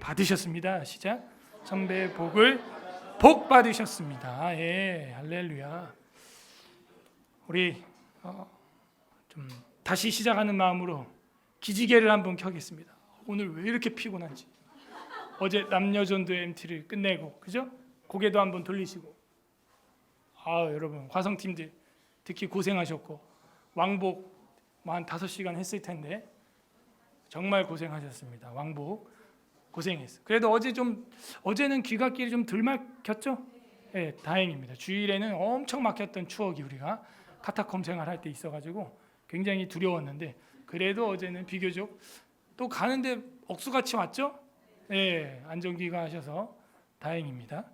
받으셨습니다. 시작. 천배의 복을 복 받으셨습니다. 예, 할렐루야. 우리 좀 다시 시작하는 마음으로 기지개를 한번 켜겠습니다. 오늘 왜 이렇게 피곤한지. 어제 남녀전도 MT를 끝내고, 그죠? 고개도 한번 돌리시고. 여러분 화성팀들 특히 고생하셨고, 왕복 한 5시간 했을 텐데 정말 고생하셨습니다. 왕복 고생했어. 그래도 어제는 귀갓길이 좀 덜 막혔죠? 네, 다행입니다. 주일에는 엄청 막혔던 추억이 우리가 카타콤 생활할 때 있어가지고 굉장히 두려웠는데, 그래도 어제는 비교적 또 가는데 억수같이 왔죠? 네, 안전귀가하셔서 다행입니다.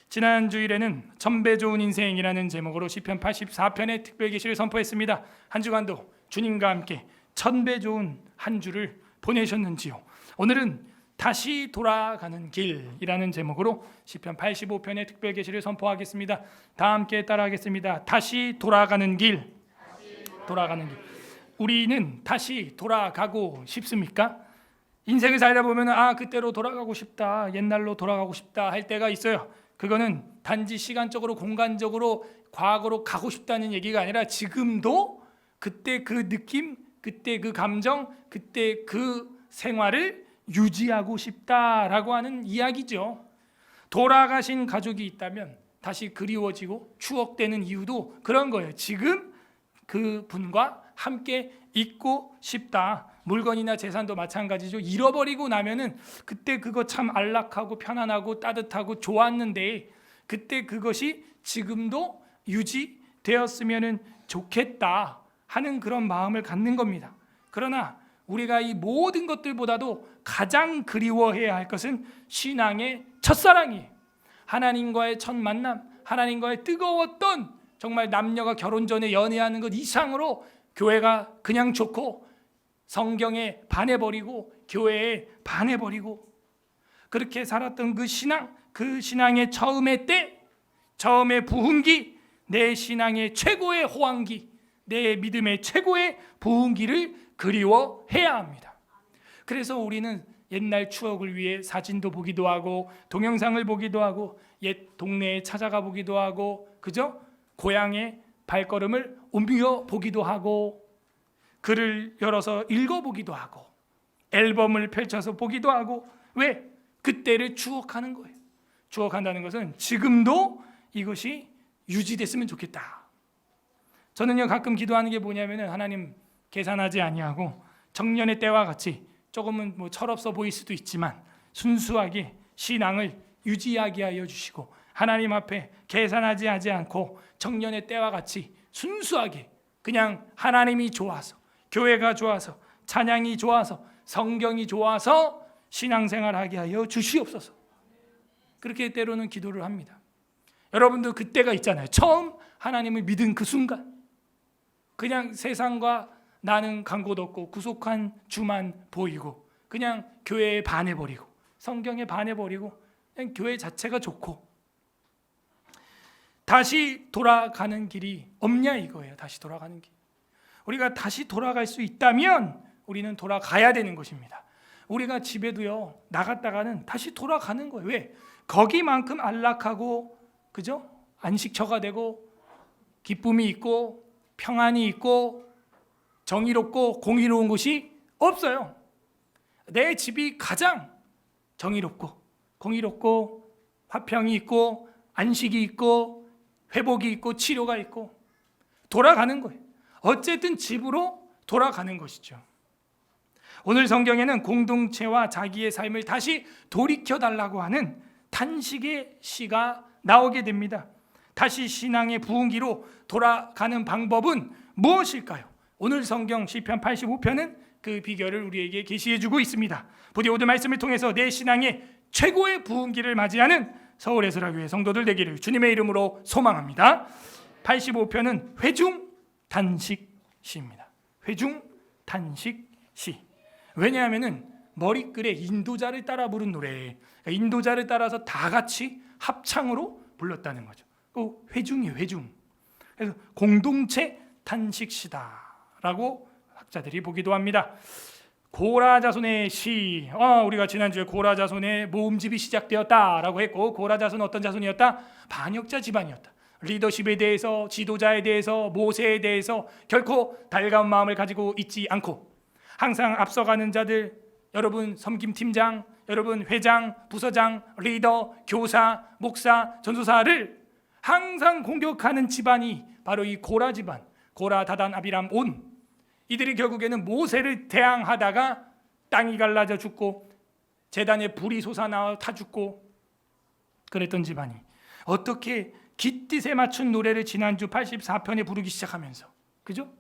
지난 주일에는 천배 좋은 인생이라는 제목으로 시편 84편의 특별 계시를 선포했습니다. 한 주간도 주님과 함께 천배 좋은 한 주를 보내셨는지요? 오늘은 다시 돌아가는 길이라는 제목으로 시편 85편의 특별 계시를 선포하겠습니다. 다 함께 따라하겠습니다. 다시 돌아가는 길. 돌아가는 길. 우리는 다시 돌아가고 싶습니까? 인생을 살다 보면 그때로 돌아가고 싶다, 옛날로 돌아가고 싶다 할 때가 있어요. 그거는 단지 시간적으로 공간적으로 과거로 가고 싶다는 얘기가 아니라 지금도 그때 그 느낌, 그때 그 감정, 그때 그 생활을 유지하고 싶다라고 하는 이야기죠. 돌아가신 가족이 있다면 다시 그리워지고 추억되는 이유도 그런 거예요. 지금 그 분과 함께 있고 싶다. 물건이나 재산도 마찬가지죠. 잃어버리고 나면은 그때 그거 참 안락하고 편안하고 따뜻하고 좋았는데 그때 그것이 지금도 유지되었으면 좋겠다 하는 그런 마음을 갖는 겁니다. 그러나 우리가 이 모든 것들보다도 가장 그리워해야 할 것은 신앙의 첫사랑이에요. 하나님과의 첫 만남, 하나님과의 뜨거웠던, 정말 남녀가 결혼 전에 연애하는 것 이상으로 교회가 그냥 좋고 성경에 반해버리고 교회에 반해버리고 그렇게 살았던 그 신앙, 그 신앙의 처음의 때, 처음의 부흥기, 내 신앙의 최고의 호황기, 내 믿음의 최고의 부흥기를 그리워해야 합니다. 그래서 우리는 옛날 추억을 위해 사진도 보기도 하고 동영상을 보기도 하고 옛 동네에 찾아가 보기도 하고, 그죠? 고향의 발걸음을 옮겨 보기도 하고 글을 열어서 읽어보기도 하고 앨범을 펼쳐서 보기도 하고. 왜? 그때를 추억하는 거예요. 추억한다는 것은 지금도 이것이 유지됐으면 좋겠다. 저는요 가끔 기도하는 게 뭐냐면은, 하나님 계산하지 아니하고 청년의 때와 같이 조금은 철없어 보일 수도 있지만 순수하게 신앙을 유지하게 하여 주시고, 하나님 앞에 계산하지 하지 않고 청년의 때와 같이 순수하게 그냥 하나님이 좋아서, 교회가 좋아서, 찬양이 좋아서, 성경이 좋아서 신앙생활하게 하여 주시옵소서. 그렇게 때로는 기도를 합니다. 여러분도 그때가 있잖아요. 처음 하나님을 믿은 그 순간, 그냥 세상과 나는 간 곳 없고 구속한 주만 보이고 그냥 교회에 반해버리고 성경에 반해버리고 그냥 교회 자체가 좋고, 다시 돌아가는 길이 없냐 이거예요. 다시 돌아가는 길. 우리가 다시 돌아갈 수 있다면 우리는 돌아가야 되는 것입니다. 우리가 집에도요 나갔다가는 다시 돌아가는 거예요. 왜? 거기만큼 안락하고, 그죠? 안식처가 되고 기쁨이 있고 평안이 있고 정의롭고 공의로운 곳이 없어요. 내 집이 가장 정의롭고 공의롭고 화평이 있고 안식이 있고 회복이 있고 치료가 있고 돌아가는 거예요. 어쨌든 집으로 돌아가는 것이죠. 오늘 성경에는 공동체와 자기의 삶을 다시 돌이켜달라고 하는 탄식의 시가 나오게 됩니다. 다시 신앙의 부흥기로 돌아가는 방법은 무엇일까요? 오늘 성경 시편 85편은 그 비결을 우리에게 계시해주고 있습니다. 부디 오늘 말씀을 통해서 내 신앙의 최고의 부흥기를 맞이하는 서울예술학교의 성도들 되기를 주님의 이름으로 소망합니다. 85편은 회중단식시입니다. 회중단식시. 왜냐하면 머리글에 인도자를 따라 부른 노래, 인도자를 따라서 다 같이 합창으로 불렀다는 거죠. 회중이에요, 회중. 그래서 공동체 탄식시다라고 학자들이 보기도 합니다. 고라 자손의 시. 우리가 지난주에 고라 자손의 모음집이 시작되었다라고 했고, 고라 자손은 어떤 자손이었다? 반역자 집안이었다. 리더십에 대해서, 지도자에 대해서, 모세에 대해서 결코 달가운 마음을 가지고 있지 않고, 항상 앞서가는 자들, 여러분 섬김팀장, 여러분 회장, 부서장, 리더, 교사, 목사, 전도사를 항상 공격하는 집안이 바로 이 고라 집안, 고라, 다단, 아비람, 온. 이들이 결국에는 모세를 대항하다가 땅이 갈라져 죽고 제단에 불이 솟아나와 타 죽고 그랬던 집안이 어떻게 깃딧에 맞춘 노래를 지난주 84편에 부르기 시작하면서, 그죠?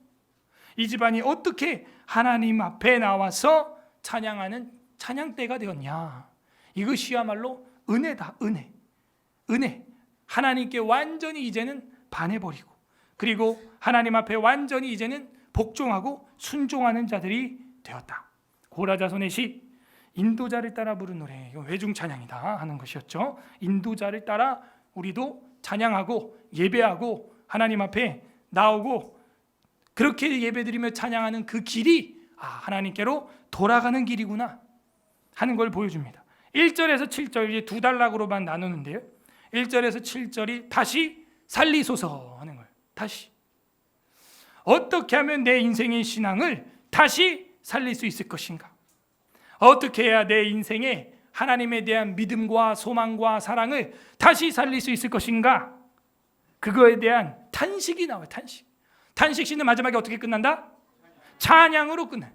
이 집안이 어떻게 하나님 앞에 나와서 찬양하는 찬양대가 되었냐? 이것이야말로 은혜다. 은혜. 하나님께 완전히 이제는 반해버리고, 그리고 하나님 앞에 완전히 이제는 복종하고 순종하는 자들이 되었다. 고라 자손의 시, 인도자를 따라 부른 노래, 이거 외중 찬양이다 하는 것이었죠. 인도자를 따라 우리도 찬양하고 예배하고 하나님 앞에 나오고 그렇게 예배드리며 찬양하는 그 길이 하나님께로 돌아가는 길이구나 하는 걸 보여줍니다. 1절에서 7절 이제 두 단락으로만 나누는데요. 1절에서 7절이 다시 살리소서 하는 거예요. 다시. 어떻게 하면 내 인생의 신앙을 다시 살릴 수 있을 것인가? 어떻게 해야 내 인생에 하나님에 대한 믿음과 소망과 사랑을 다시 살릴 수 있을 것인가? 그거에 대한 탄식이 나와요. 탄식 시는 마지막에 어떻게 끝난다? 찬양으로 끝나요.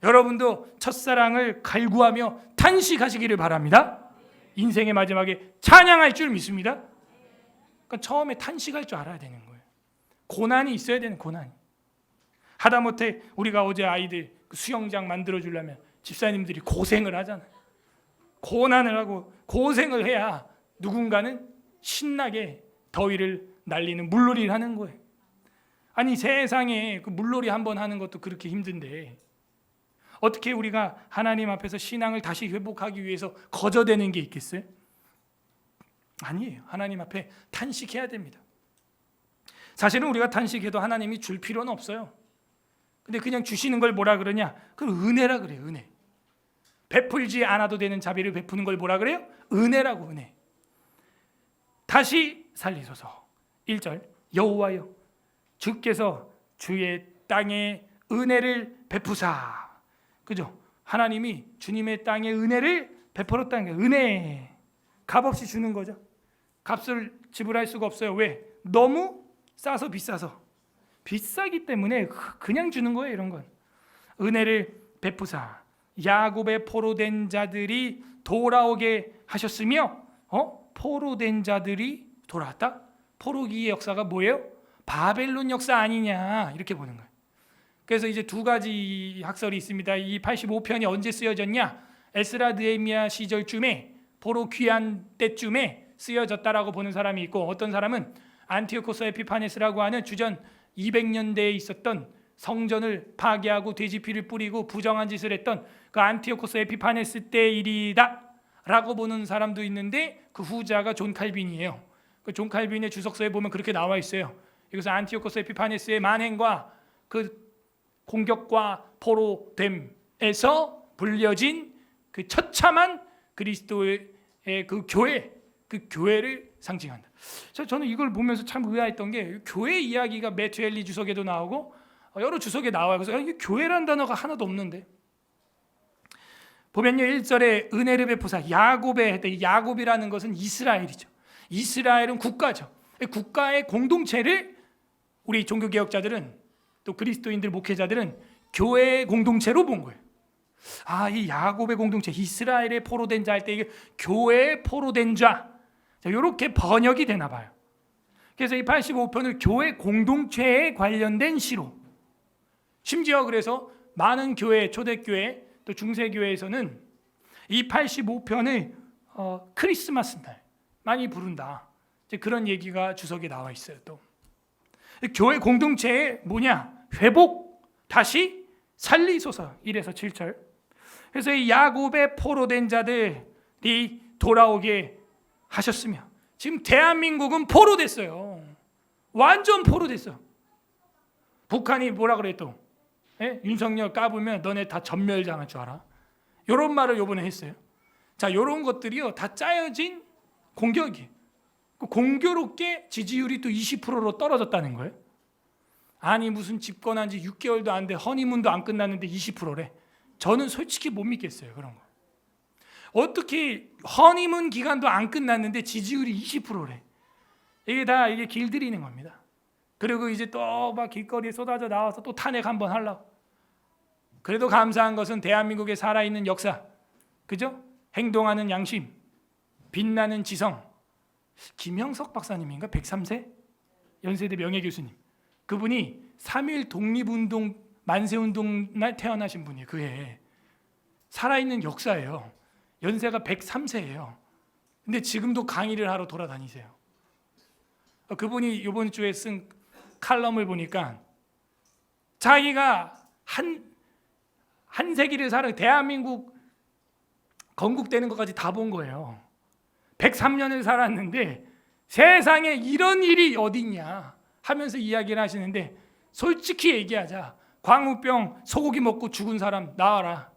여러분도 첫사랑을 갈구하며 탄식하시기를 바랍니다. 인생의 마지막에 찬양할 줄 믿습니다. 그러니까 처음에 탄식할 줄 알아야 되는 거예요. 고난이 있어야 되는 고난이. 하다못해 우리가 어제 아이들 수영장 만들어 주려면 집사님들이 고생을 하잖아요. 고난을 하고 고생을 해야 누군가는 신나게 더위를 날리는 물놀이를 하는 거예요. 아니 세상에 그 물놀이 한번 하는 것도 그렇게 힘든데 어떻게 우리가 하나님 앞에서 신앙을 다시 회복하기 위해서 거저대는 게 있겠어요? 아니에요. 하나님 앞에 탄식해야 됩니다. 사실은 우리가 탄식해도 하나님이 줄 필요는 없어요. 근데 그냥 주시는 걸 뭐라 그러냐? 그걸 은혜라 그래요. 은혜. 베풀지 않아도 되는 자비를 베푸는 걸 뭐라 그래요? 은혜라고. 은혜. 다시 살리소서. 1절 여호와여 주께서 주의 땅에 은혜를 베푸사. 그죠? 하나님이 주님의 땅에 은혜를 베풀었다는 거예요. 은혜. 값없이 주는 거죠. 값을 지불할 수가 없어요. 왜? 너무 싸서 비싸서. 비싸기 때문에 그냥 주는 거예요. 이런 건. 은혜를 베푸사 야곱의 포로된 자들이 돌아오게 하셨으며 포로된 자들이 돌아왔다? 포로기의 역사가 뭐예요? 바벨론 역사 아니냐 이렇게 보는 거예요. 그래서 이제 두 가지 학설이 있습니다. 이 85편이 언제 쓰여졌냐? 에스라 느헤미야 시절쯤에 포로 귀환 때쯤에 쓰여졌다라고 보는 사람이 있고, 어떤 사람은 안티오코스 에피파네스라고 하는 주전 200년대에 있었던 성전을 파괴하고 돼지피를 뿌리고 부정한 짓을 했던 그 안티오코스 에피파네스 때 일이다 라고 보는 사람도 있는데, 그 후자가 존 칼빈이에요. 그 존 칼빈의 주석서에 보면 그렇게 나와 있어요. 이것은 안티오코스 에피파네스의 만행과 그 공격과 포로됨에서 불려진 그 처참한 그리스도의 그 교회를 상징한다. 저는 이걸 보면서 참 의아했던 게, 교회 이야기가 매튜 헨리 주석에도 나오고 여러 주석에 나와요. 그래서 이게 교회라는 단어가 하나도 없는데, 보면요 1절에 은혜를 베푸사 야곱에 했다. 야곱이라는 것은 이스라엘이죠. 이스라엘은 국가죠. 국가의 공동체를 우리 종교개혁자들은, 또 그리스도인들 목회자들은 교회의 공동체로 본 거예요. 이 야곱의 공동체, 이스라엘의 포로된 자 할 때 이게 교회의 포로된 자, 이렇게 번역이 되나 봐요. 그래서 이 85편을 교회 공동체에 관련된 시로, 심지어 그래서 많은 교회, 초대교회 또 중세교회에서는 이 85편을 크리스마스 날 많이 부른다, 이제 그런 얘기가 주석에 나와 있어요. 또 교회 공동체의 뭐냐? 회복, 다시 살리소서. 1에서 7절. 그래서 이 야곱의 포로된 자들이 돌아오게 하셨으며, 지금 대한민국은 포로됐어요. 완전 포로됐어. 북한이 뭐라 그래 또? 예? 윤석열 까불면 너네 다 전멸당할 줄 알아. 이런 말을 요번에 했어요. 자, 이런 것들이요 다 짜여진 공격이에요. 공교롭게 지지율이 또 20%로 떨어졌다는 거예요. 아니 무슨 집권한 지 6개월도 안 돼, 허니문도 안 끝났는데 20%래. 저는 솔직히 못 믿겠어요, 그런 거. 어떻게 허니문 기간도 안 끝났는데 지지율이 20%래. 이게 길들이는 겁니다. 그리고 이제 또 막 길거리에 쏟아져 나와서 또 탄핵 한번 하려고. 그래도 감사한 것은 대한민국에 살아있는 역사, 그죠? 행동하는 양심, 빛나는 지성. 김형석 박사님인가? 103세? 연세대 명예교수님. 그분이 3.1 독립운동 만세운동 날 태어나신 분이에요. 그 해에. 살아있는 역사예요. 연세가 103세예요. 근데 지금도 강의를 하러 돌아다니세요. 그분이 이번 주에 쓴 칼럼을 보니까 자기가 한 세기를 대한민국 건국되는 것까지 다 본 거예요. 103년을 살았는데 세상에 이런 일이 어딨냐 하면서 이야기를 하시는데, 솔직히 얘기하자, 광우병 소고기 먹고 죽은 사람 나와라.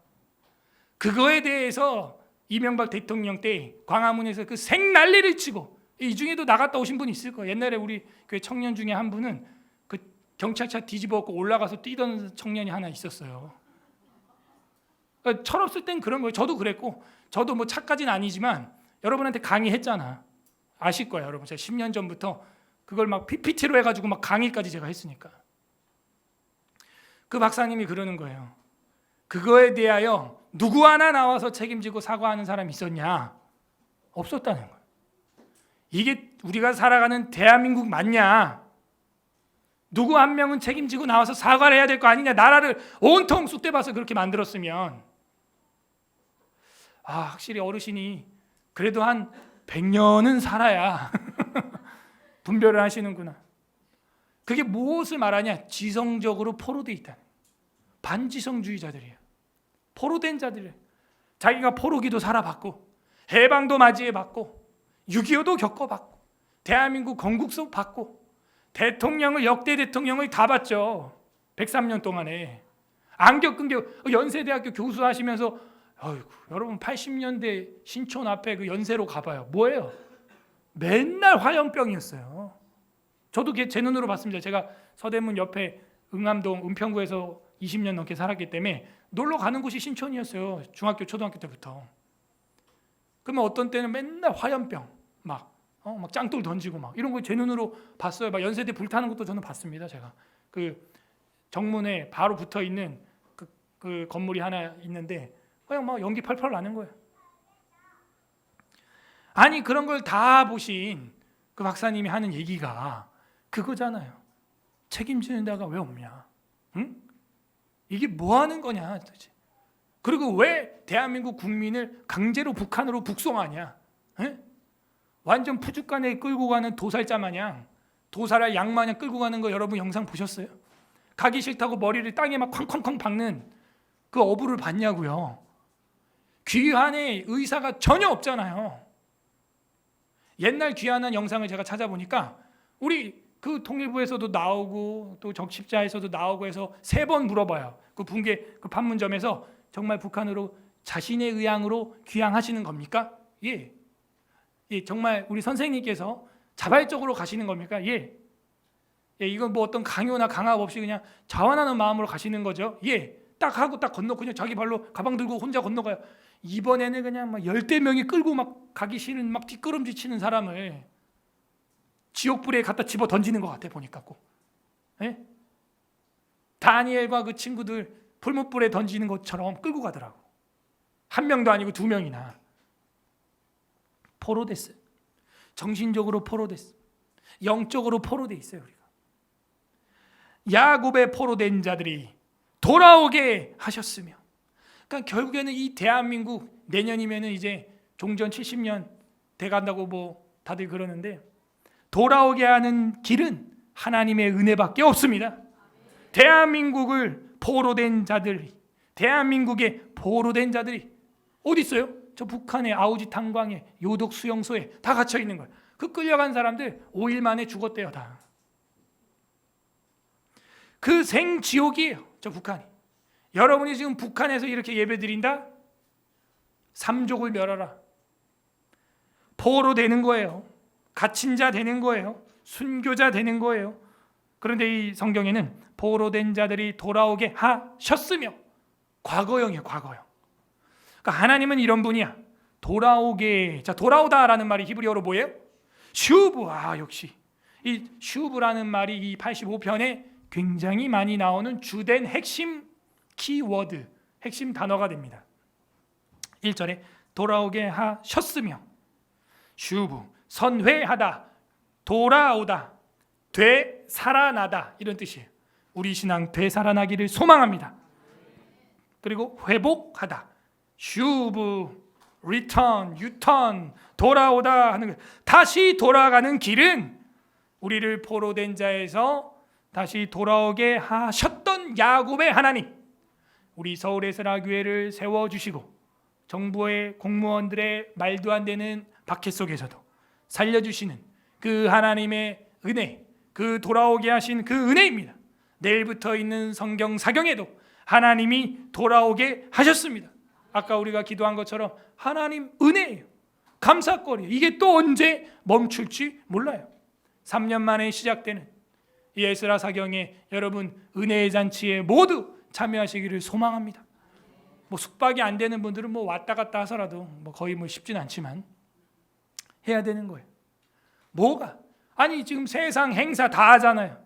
그거에 대해서 이명박 대통령 때 광화문에서 그 생난리를 치고, 이 중에도 나갔다 오신 분이 있을 거예요. 옛날에 우리 교회 청년 중에 한 분은 그 경찰차 뒤집어갖고 올라가서 뛰던 청년이 하나 있었어요. 철없을 땐 그런 거예요. 저도 그랬고, 저도 뭐 차까지는 아니지만 여러분한테 강의했잖아. 아실 거예요, 여러분. 제가 10년 전부터 그걸 막 PPT로 해가지고 막 강의까지 제가 했으니까. 그 박사님이 그러는 거예요. 그거에 대하여 누구 하나 나와서 책임지고 사과하는 사람이 있었냐? 없었다는 거예요. 이게 우리가 살아가는 대한민국 맞냐? 누구 한 명은 책임지고 나와서 사과를 해야 될 거 아니냐? 나라를 온통 쑥대밭을 그렇게 만들었으면. 확실히 어르신이 그래도 한 100년은 살아야 분별을 하시는구나. 그게 무엇을 말하냐? 지성적으로 포로되어 있다는, 반지성주의자들이에요. 포로된 자들이에요. 자기가 포로기도 살아봤고, 해방도 맞이해봤고, 6.25도 겪어봤고, 대한민국 건국도 봤고, 대통령을, 역대 대통령을 다 봤죠. 103년 동안에. 안 겪은 게, 연세대학교 교수 하시면서 여러분 80년대 신촌 앞에 그 연세로 가봐요. 뭐예요? 맨날 화염병이었어요. 저도 제 눈으로 봤습니다. 제가 서대문 옆에 응암동 은평구에서 20년 넘게 살았기 때문에 놀러 가는 곳이 신촌이었어요. 중학교 초등학교 때부터. 그러면 어떤 때는 맨날 화염병 막 짱돌 던지고 막 이런 거 제 눈으로 봤어요. 막 연세대 불타는 것도 저는 봤습니다. 제가 그 정문에 바로 붙어 있는 그 건물이 하나 있는데 그냥 막 연기 펄펄 나는 거예요. 아니 그런 걸 다 보신 그 박사님이 하는 얘기가 그거잖아요. 책임지는 데가 왜 없냐? 응? 이게 뭐 하는 거냐 도대체. 그리고 왜 대한민국 국민을 강제로 북한으로 북송하냐? 응? 완전 푸죽간에 끌고 가는 도살자 마냥, 도살할 양 마냥 끌고 가는 거 여러분 영상 보셨어요? 가기 싫다고 머리를 땅에 막 쾅쾅쾅 박는 그 어부를 봤냐고요. 귀환의 의사가 전혀 없잖아요. 옛날 귀환한 영상을 제가 찾아보니까 우리 그 통일부에서도 나오고 또 적십자에서도 나오고 해서 3번 물어봐요. 그 붕괴 그 판문점에서 정말 북한으로 자신의 의향으로 귀향하시는 겁니까? 예. 예, 정말 우리 선생님께서 자발적으로 가시는 겁니까? 예. 예, 이건 뭐 어떤 강요나 강압 없이 그냥 자원하는 마음으로 가시는 거죠. 예. 딱 하고 딱 건너 그냥 자기 발로 가방 들고 혼자 건너가요. 이번에는 그냥 막 10대 명이 끌고 막 가기 싫은 막 뒷걸음질 치는 사람을 지옥불에 갖다 집어 던지는 것 같아 보니까 꼭. 예? 다니엘과 그 친구들 풀무불에 던지는 것처럼 끌고 가더라고. 1명도 아니고 2명이나. 포로됐어요. 정신적으로 포로됐어요. 영적으로 포로돼 있어요 우리가. 야곱의 포로된 자들이 돌아오게 하셨으며, 그러니까 결국에는 이 대한민국 내년이면은 이제 종전 70년 돼간다고 뭐 다들 그러는데, 돌아오게 하는 길은 하나님의 은혜밖에 없습니다. 대한민국을 포로된 자들이, 대한민국의 포로된 자들이 어디 있어요? 저 북한의 아우지 탄광에 요독 수용소에 다 갇혀 있는 거예요. 그 끌려간 사람들 5일 만에 죽었대요 다. 그 생지옥이에요. 저 북한이. 여러분이 지금 북한에서 이렇게 예배드린다? 삼족을 멸하라. 포로 되는 거예요. 갇힌 자 되는 거예요. 순교자 되는 거예요. 그런데 이 성경에는 포로된 자들이 돌아오게 하셨으며, 과거형이에요. 과거형. 그러니까 하나님은 이런 분이야. 돌아오게. 자, 돌아오다라는 말이 히브리어로 뭐예요? 슈브. 역시 이 슈브라는 말이 이 85편에 굉장히 많이 나오는 주된 핵심 키워드, 핵심 단어가 됩니다. 1절에 돌아오게 하셨으며, 슈브, 선회하다, 돌아오다, 되살아나다, 이런 뜻이에요. 우리 신앙 되살아나기를 소망합니다. 그리고 회복하다, 슈브, return, 유턴, 돌아오다 하는 거예요. 다시 돌아가는 길은 우리를 포로된 자에서 다시 돌아오게 하셨던 야곱의 하나님, 우리 서울에스라교회를 세워주시고 정부의 공무원들의 말도 안 되는 박해 속에서도 살려주시는 그 하나님의 은혜, 그 돌아오게 하신 그 은혜입니다. 내일부터 있는 성경 사경에도 하나님이 돌아오게 하셨습니다. 아까 우리가 기도한 것처럼 하나님 은혜예요. 감사거리예요. 이게 또 언제 멈출지 몰라요. 3년 만에 시작되는 이 에스라 사경에 여러분 은혜의 잔치에 모두 참여하시기를 소망합니다. 뭐 숙박이 안 되는 분들은 뭐 왔다 갔다 하서라도 뭐 거의 뭐 쉽진 않지만 해야 되는 거예요. 뭐가? 아니 지금 세상 행사 다 하잖아요.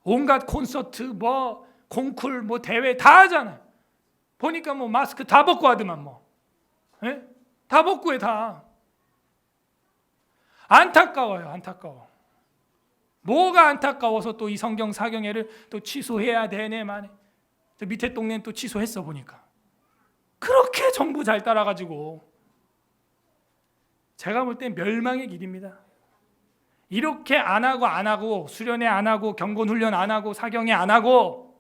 온갖 콘서트, 뭐 콩쿨, 뭐 대회 다 하잖아요. 보니까 뭐 마스크 다 벗고 하더만 뭐. 예? 다 벗고 해 다. 안타까워요. 안타까워. 뭐가 안타까워서 또 이 성경 사경회를 또 취소해야 되네 만에. 저 밑에 동네는 또 취소했어 보니까. 그렇게 정부 잘 따라가지고 제가 볼 땐 멸망의 길입니다. 이렇게 안 하고 수련회 안 하고 경건훈련 안 하고 사경회 안 하고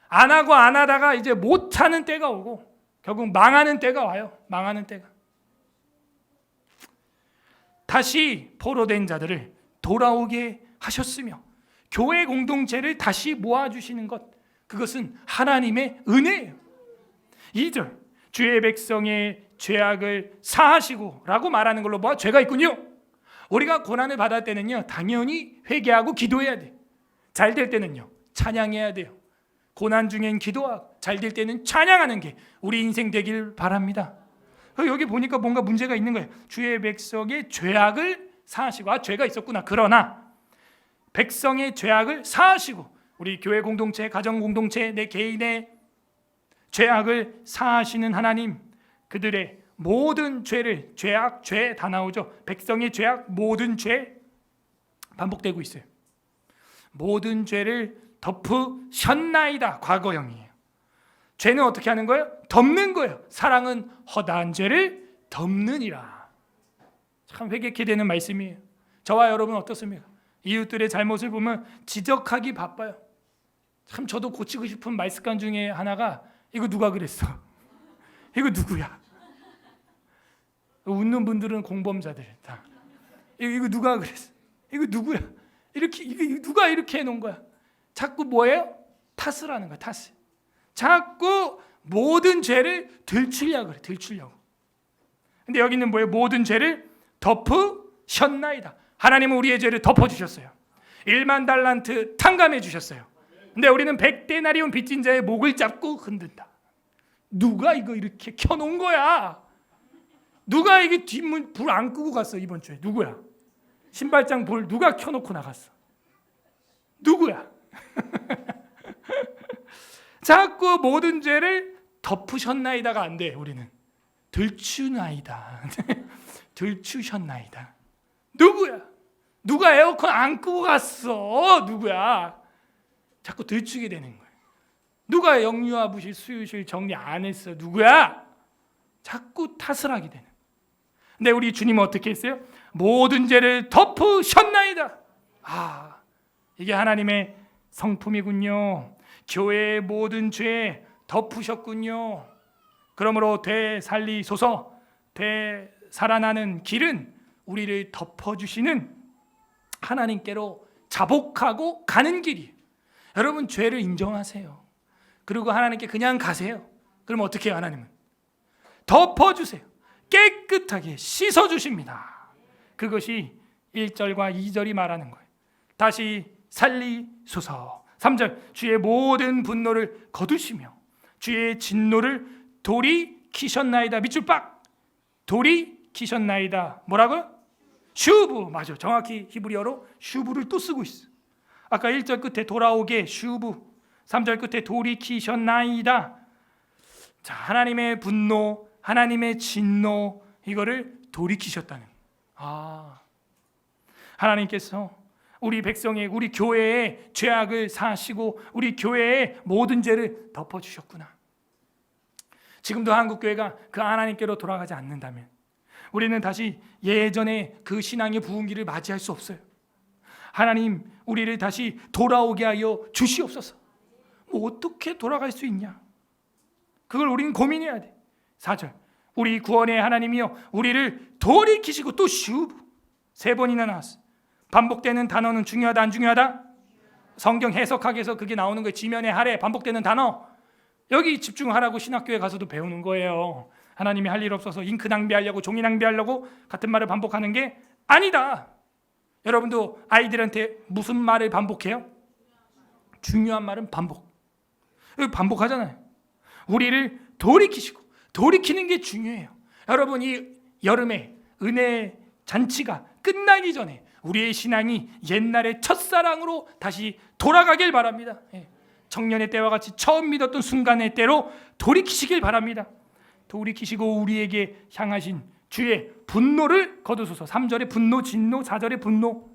안 하다가 이제 못 하는 때가 오고 결국 망하는 때가 와요. 망하는 때가. 다시 포로된 자들을 돌아오게 하셨으며 교회 공동체를 다시 모아주시는 것, 그것은 하나님의 은혜예요. 2절, 주의 백성의 죄악을 사하시고 라고 말하는 걸로 뭐 죄가 있군요. 우리가 고난을 받을 때는요 당연히 회개하고 기도해야 돼. 잘 될 때는요 찬양해야 돼요. 고난 중엔 기도하고 잘 될 때는 찬양하는 게 우리 인생 되길 바랍니다. 여기 보니까 뭔가 문제가 있는 거예요. 주의 백성의 죄악을 사하시고, 죄가 있었구나. 그러나 백성의 죄악을 사하시고, 우리 교회 공동체, 가정 공동체, 내 개인의 죄악을 사하시는 하나님, 그들의 모든 죄를, 죄악, 죄 다 나오죠. 백성의 죄악, 모든 죄 반복되고 있어요. 모든 죄를 덮으셨나이다. 과거형이에요. 죄는 어떻게 하는 거예요? 덮는 거예요. 사랑은 허다한 죄를 덮느니라. 참 회개케 되는 말씀이에요. 저와 여러분 어떻습니까? 이웃들의 잘못을 보면 지적하기 바빠요. 참 저도 고치고 싶은 말습관 중에 하나가 이거 누가 그랬어? 이거 누구야? 웃는 분들은 공범자들 다. 이거 누가 그랬어? 이거 누구야? 이거 누가 이렇게 해놓은 거야? 자꾸 뭐예요? 탓을 하는 거야. 탓을. 자꾸 모든 죄를 들추려고 그래. 들추려고. 근데 여기는 뭐예요? 모든 죄를 덮으셨나이다. 하나님은 우리의 죄를 덮어주셨어요. 1만 달란트 탕감해 주셨어요. 근데 우리는 100데나리온 빚진 자의 목을 잡고 흔든다. 누가 이거 이렇게 켜놓은 거야? 누가 이게 뒷문 불 안 끄고 갔어 이번 주에? 누구야? 신발장 불 누가 켜놓고 나갔어? 누구야? 자꾸 모든 죄를 덮으셨나이다가 안 돼. 우리는 들추나이다. 들추셨나이다. 누구야? 누가 에어컨 안 끄고 갔어? 누구야? 자꾸 들추게 되는 거야. 누가 영유아부실 수유실 정리 안 했어? 누구야? 자꾸 탓을 하게 되는. 근데 우리 주님은 어떻게 했어요? 모든 죄를 덮으셨나이다. 이게 하나님의 성품이군요. 교회의 모든 죄 덮으셨군요. 그러므로 되살리소서, 되살아나는 길은 우리를 덮어주시는 하나님께로 자복하고 가는 길이에요. 여러분 죄를 인정하세요. 그리고 하나님께 그냥 가세요. 그럼 어떻게 해요? 하나님은 덮어주세요. 깨끗하게 씻어주십니다. 그것이 1절과 2절이 말하는 거예요. 다시 살리소서. 3절 주의 모든 분노를 거두시며 주의 진노를 돌이키셨나이다. 밑줄 빡. 돌이키셨나이다. 뭐라고요? 슈브. 맞아. 정확히 히브리어로 슈브를 또 쓰고 있어. 아까 1절 끝에 돌아오게 슈브, 3절 끝에 돌이키셨나이다. 자, 하나님의 분노, 하나님의 진노, 이거를 돌이키셨다는. 하나님께서 우리 백성의, 우리 교회의 죄악을 사하시고 우리 교회의 모든 죄를 덮어주셨구나. 지금도 한국교회가 그 하나님께로 돌아가지 않는다면 우리는 다시 예전의 그 신앙의 부흥기를 맞이할 수 없어요. 하나님, 우리를 다시 돌아오게 하여 주시옵소서. 어떻게 돌아갈 수 있냐? 그걸 우리는 고민해야 돼. 4절 우리 구원의 하나님이여 우리를 돌이키시고. 또 슈브 3번이나 나왔어. 반복되는 단어는 중요하다 안 중요하다? 성경 해석학에서 그게 나오는 거예요. 지면에 하래 반복되는 단어. 여기 집중하라고 신학교에 가서도 배우는 거예요. 하나님이 할 일 없어서 잉크 낭비하려고 종이 낭비하려고 같은 말을 반복하는 게 아니다. 여러분도 아이들한테 무슨 말을 반복해요? 중요한 말은 반복. 반복하잖아요. 우리를 돌이키시고. 돌이키는 게 중요해요. 여러분, 이 여름에 은혜 잔치가 끝나기 전에 우리의 신앙이 옛날의 첫사랑으로 다시 돌아가길 바랍니다. 청년의 때와 같이 처음 믿었던 순간의 때로 돌이키시길 바랍니다. 돌이키시고 우리에게 향하신 주의 분노를 거두소서. 3절에 분노, 진노, 4절에 분노.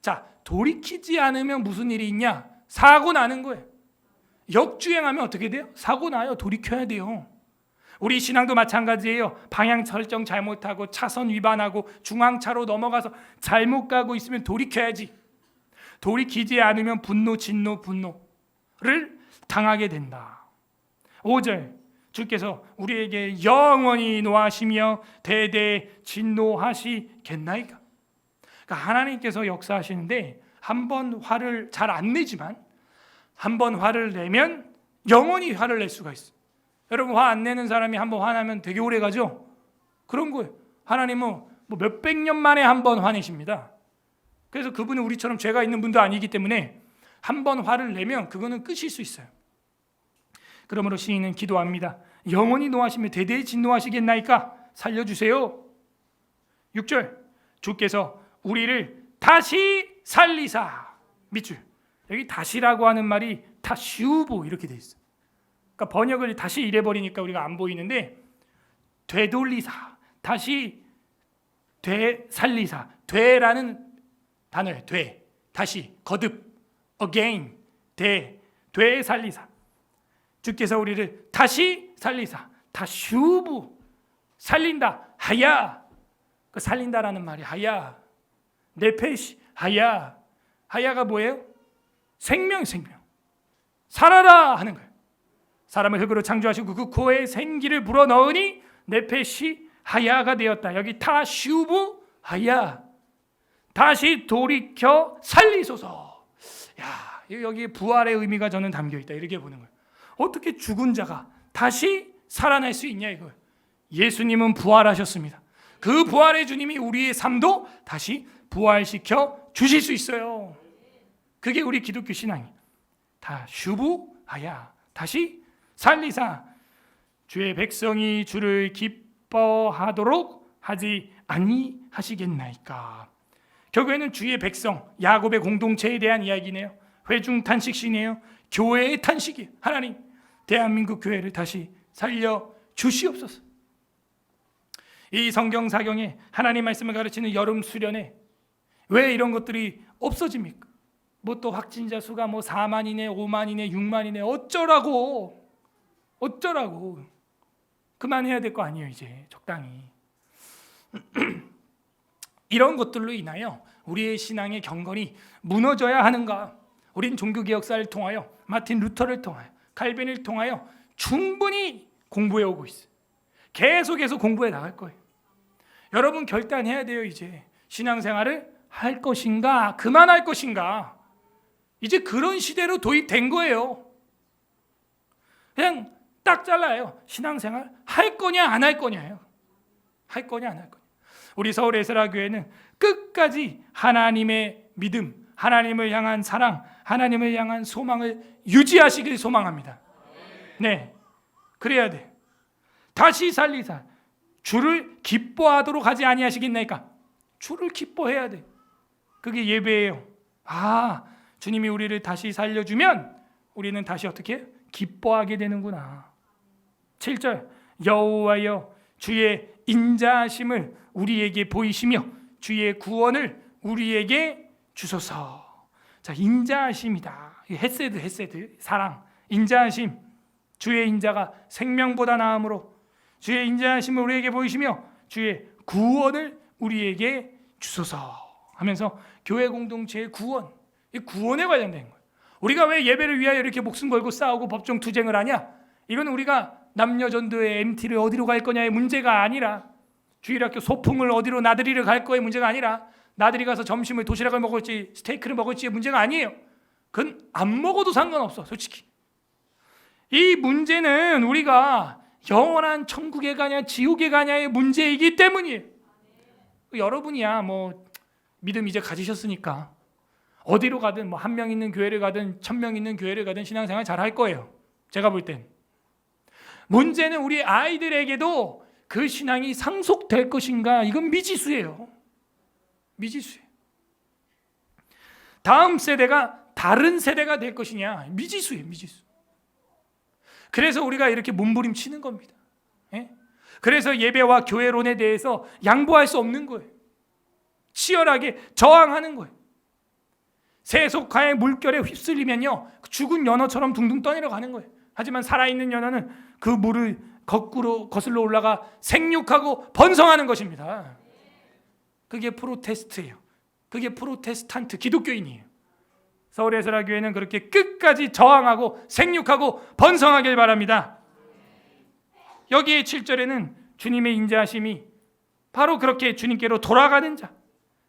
자, 돌이키지 않으면 무슨 일이 있냐? 사고 나는 거예요. 역주행하면 어떻게 돼요? 사고 나요. 돌이켜야 돼요. 우리 신앙도 마찬가지예요. 방향 설정 잘못하고 차선 위반하고 중앙차로 넘어가서 잘못 가고 있으면 돌이켜야지. 돌이키지 않으면 분노, 진노, 분노를 당하게 된다. 5절 주께서 우리에게 영원히 노하시며 대대 진노하시겠나이까? 그러니까 하나님께서 역사하시는데 한 번 화를 잘 안 내지만 한 번 화를 내면 영원히 화를 낼 수가 있어요. 여러분, 화 안 내는 사람이 한 번 화나면 되게 오래 가죠? 그런 거예요. 하나님은 뭐 몇백 년 만에 한 번 화내십니다. 그래서 그분은 우리처럼 죄가 있는 분도 아니기 때문에 한 번 화를 내면 그거는 끝일 수 있어요. 그러므로 시인은 기도합니다. 영원히 노하시며 대대히 진노하시겠나이까? 살려주세요. 6절 주께서 우리를 다시 살리사. 밑줄 여기 다시라고 하는 말이 다슈보 이렇게 돼 있어. 그러니까 번역을 다시 이래버리니까 우리가 안 보이는데 되돌리사, 다시 되살리사, 되라는 단어예요. 되, 다시, 거듭, again, 되살리사. 주께서 우리를 다시 살리사, 다슈부, 살린다, 하야. 그 살린다라는 말이 하야, 네페시, 하야. 하야가 뭐예요? 생명. 살아라 하는 거예요. 사람을 흙으로 창조하시고 그 코에 생기를 불어넣으니 네페시 하야가 되었다. 여기 타슈부 하야. 다시 돌이켜 살리소서. 야, 여기 부활의 의미가 저는 담겨 있다. 이렇게 보는 거예요. 어떻게 죽은 자가 다시 살아날 수 있냐 이거예요. 예수님은 부활하셨습니다. 그 부활의 주님이 우리의 삶도 다시 부활시켜 주실 수 있어요. 그게 우리 기독교 신앙이에요. 다슈부 하야. 다시 살리사. 주의 백성이 주를 기뻐하도록 하지 아니하시겠나이까. 결국에는 주의 백성, 야곱의 공동체에 대한 이야기네요. 회중 탄식신이에요. 교회의 탄식이에요. 하나님, 대한민국 교회를 다시 살려 주시옵소서. 이 성경 사경에 하나님 말씀을 가르치는 여름 수련회 왜 이런 것들이 없어집니까? 뭐 또 확진자 수가 뭐 4만이네, 5만이네, 6만이네. 어쩌라고. 그만해야 될 거 아니에요. 이제 적당히. 이런 것들로 인하여 우리의 신앙의 경건이 무너져야 하는가? 우린 종교개혁사를 통하여, 마틴 루터를 통하여, 칼빈을 통하여 충분히 공부해 오고 있어요. 계속해서 공부해 나갈 거예요. 여러분 결단해야 돼요. 이제 신앙생활을 할 것인가, 그만할 것인가. 이제 그런 시대로 도입된 거예요. 그냥 딱 잘라요. 신앙생활 할 거냐 안 할 거냐예요. 할 거냐 안 할 거냐. 우리 서울 에스라 교회는 끝까지 하나님의 믿음, 하나님을 향한 사랑, 하나님을 향한 소망을 유지하시길 소망합니다. 네, 그래야 돼. 다시 살리사 주를 기뻐하도록 하지 아니하시겠나이까? 주를 기뻐해야 돼. 그게 예배예요. 주님이 우리를 다시 살려주면 우리는 다시 어떻게 해요? 기뻐하게 되는구나. 7절 여호와여 주의 인자하심을 우리에게 보이시며 주의 구원을 우리에게 주소서. 자, 인자하심이다. 헤세드 사랑, 인자하심. 주의 인자가 생명보다 나음으로 주의 인자하심을 우리에게 보이시며 주의 구원을 우리에게 주소서 하면서 교회 공동체의 구원, 이 구원에 관련된 거예요. 우리가 왜 예배를 위하여 이렇게 목숨 걸고 싸우고 법정 투쟁을 하냐? 이건 우리가 남녀전도의 MT를 어디로 갈 거냐의 문제가 아니라, 주일학교 소풍을 어디로 나들이를 갈 거의 문제가 아니라, 나들이 가서 점심을 도시락을 먹을지 스테이크를 먹을지의 문제가 아니에요. 그건 안 먹어도 상관없어. 솔직히 이 문제는 우리가 영원한 천국에 가냐 지옥에 가냐의 문제이기 때문이에요. 여러분이야 뭐 믿음 이제 가지셨으니까 어디로 가든 뭐 1명 있는 교회를 가든 1000명 있는 교회를 가든 신앙생활 잘 할 거예요. 제가 볼 땐. 문제는 우리 아이들에게도 그 신앙이 상속될 것인가? 이건 미지수예요. 미지수예요. 다음 세대가 다른 세대가 될 것이냐? 미지수예요. 미지수. 그래서 우리가 이렇게 몸부림치는 겁니다. 예? 그래서 예배와 교회론에 대해서 양보할 수 없는 거예요. 치열하게 저항하는 거예요. 세속화의 물결에 휩쓸리면요 죽은 연어처럼 둥둥 떠내려 가는 거예요. 하지만 살아있는 연어는 그 물을 거꾸로 거슬러 올라가 생육하고 번성하는 것입니다. 그게 프로테스트예요. 그게 프로테스탄트 기독교인이에요. 서울 에스라 교회는 그렇게 끝까지 저항하고 생육하고 번성하길 바랍니다. 여기에 7절에는 주님의 인자하심이 바로 그렇게 주님께로 돌아가는 자,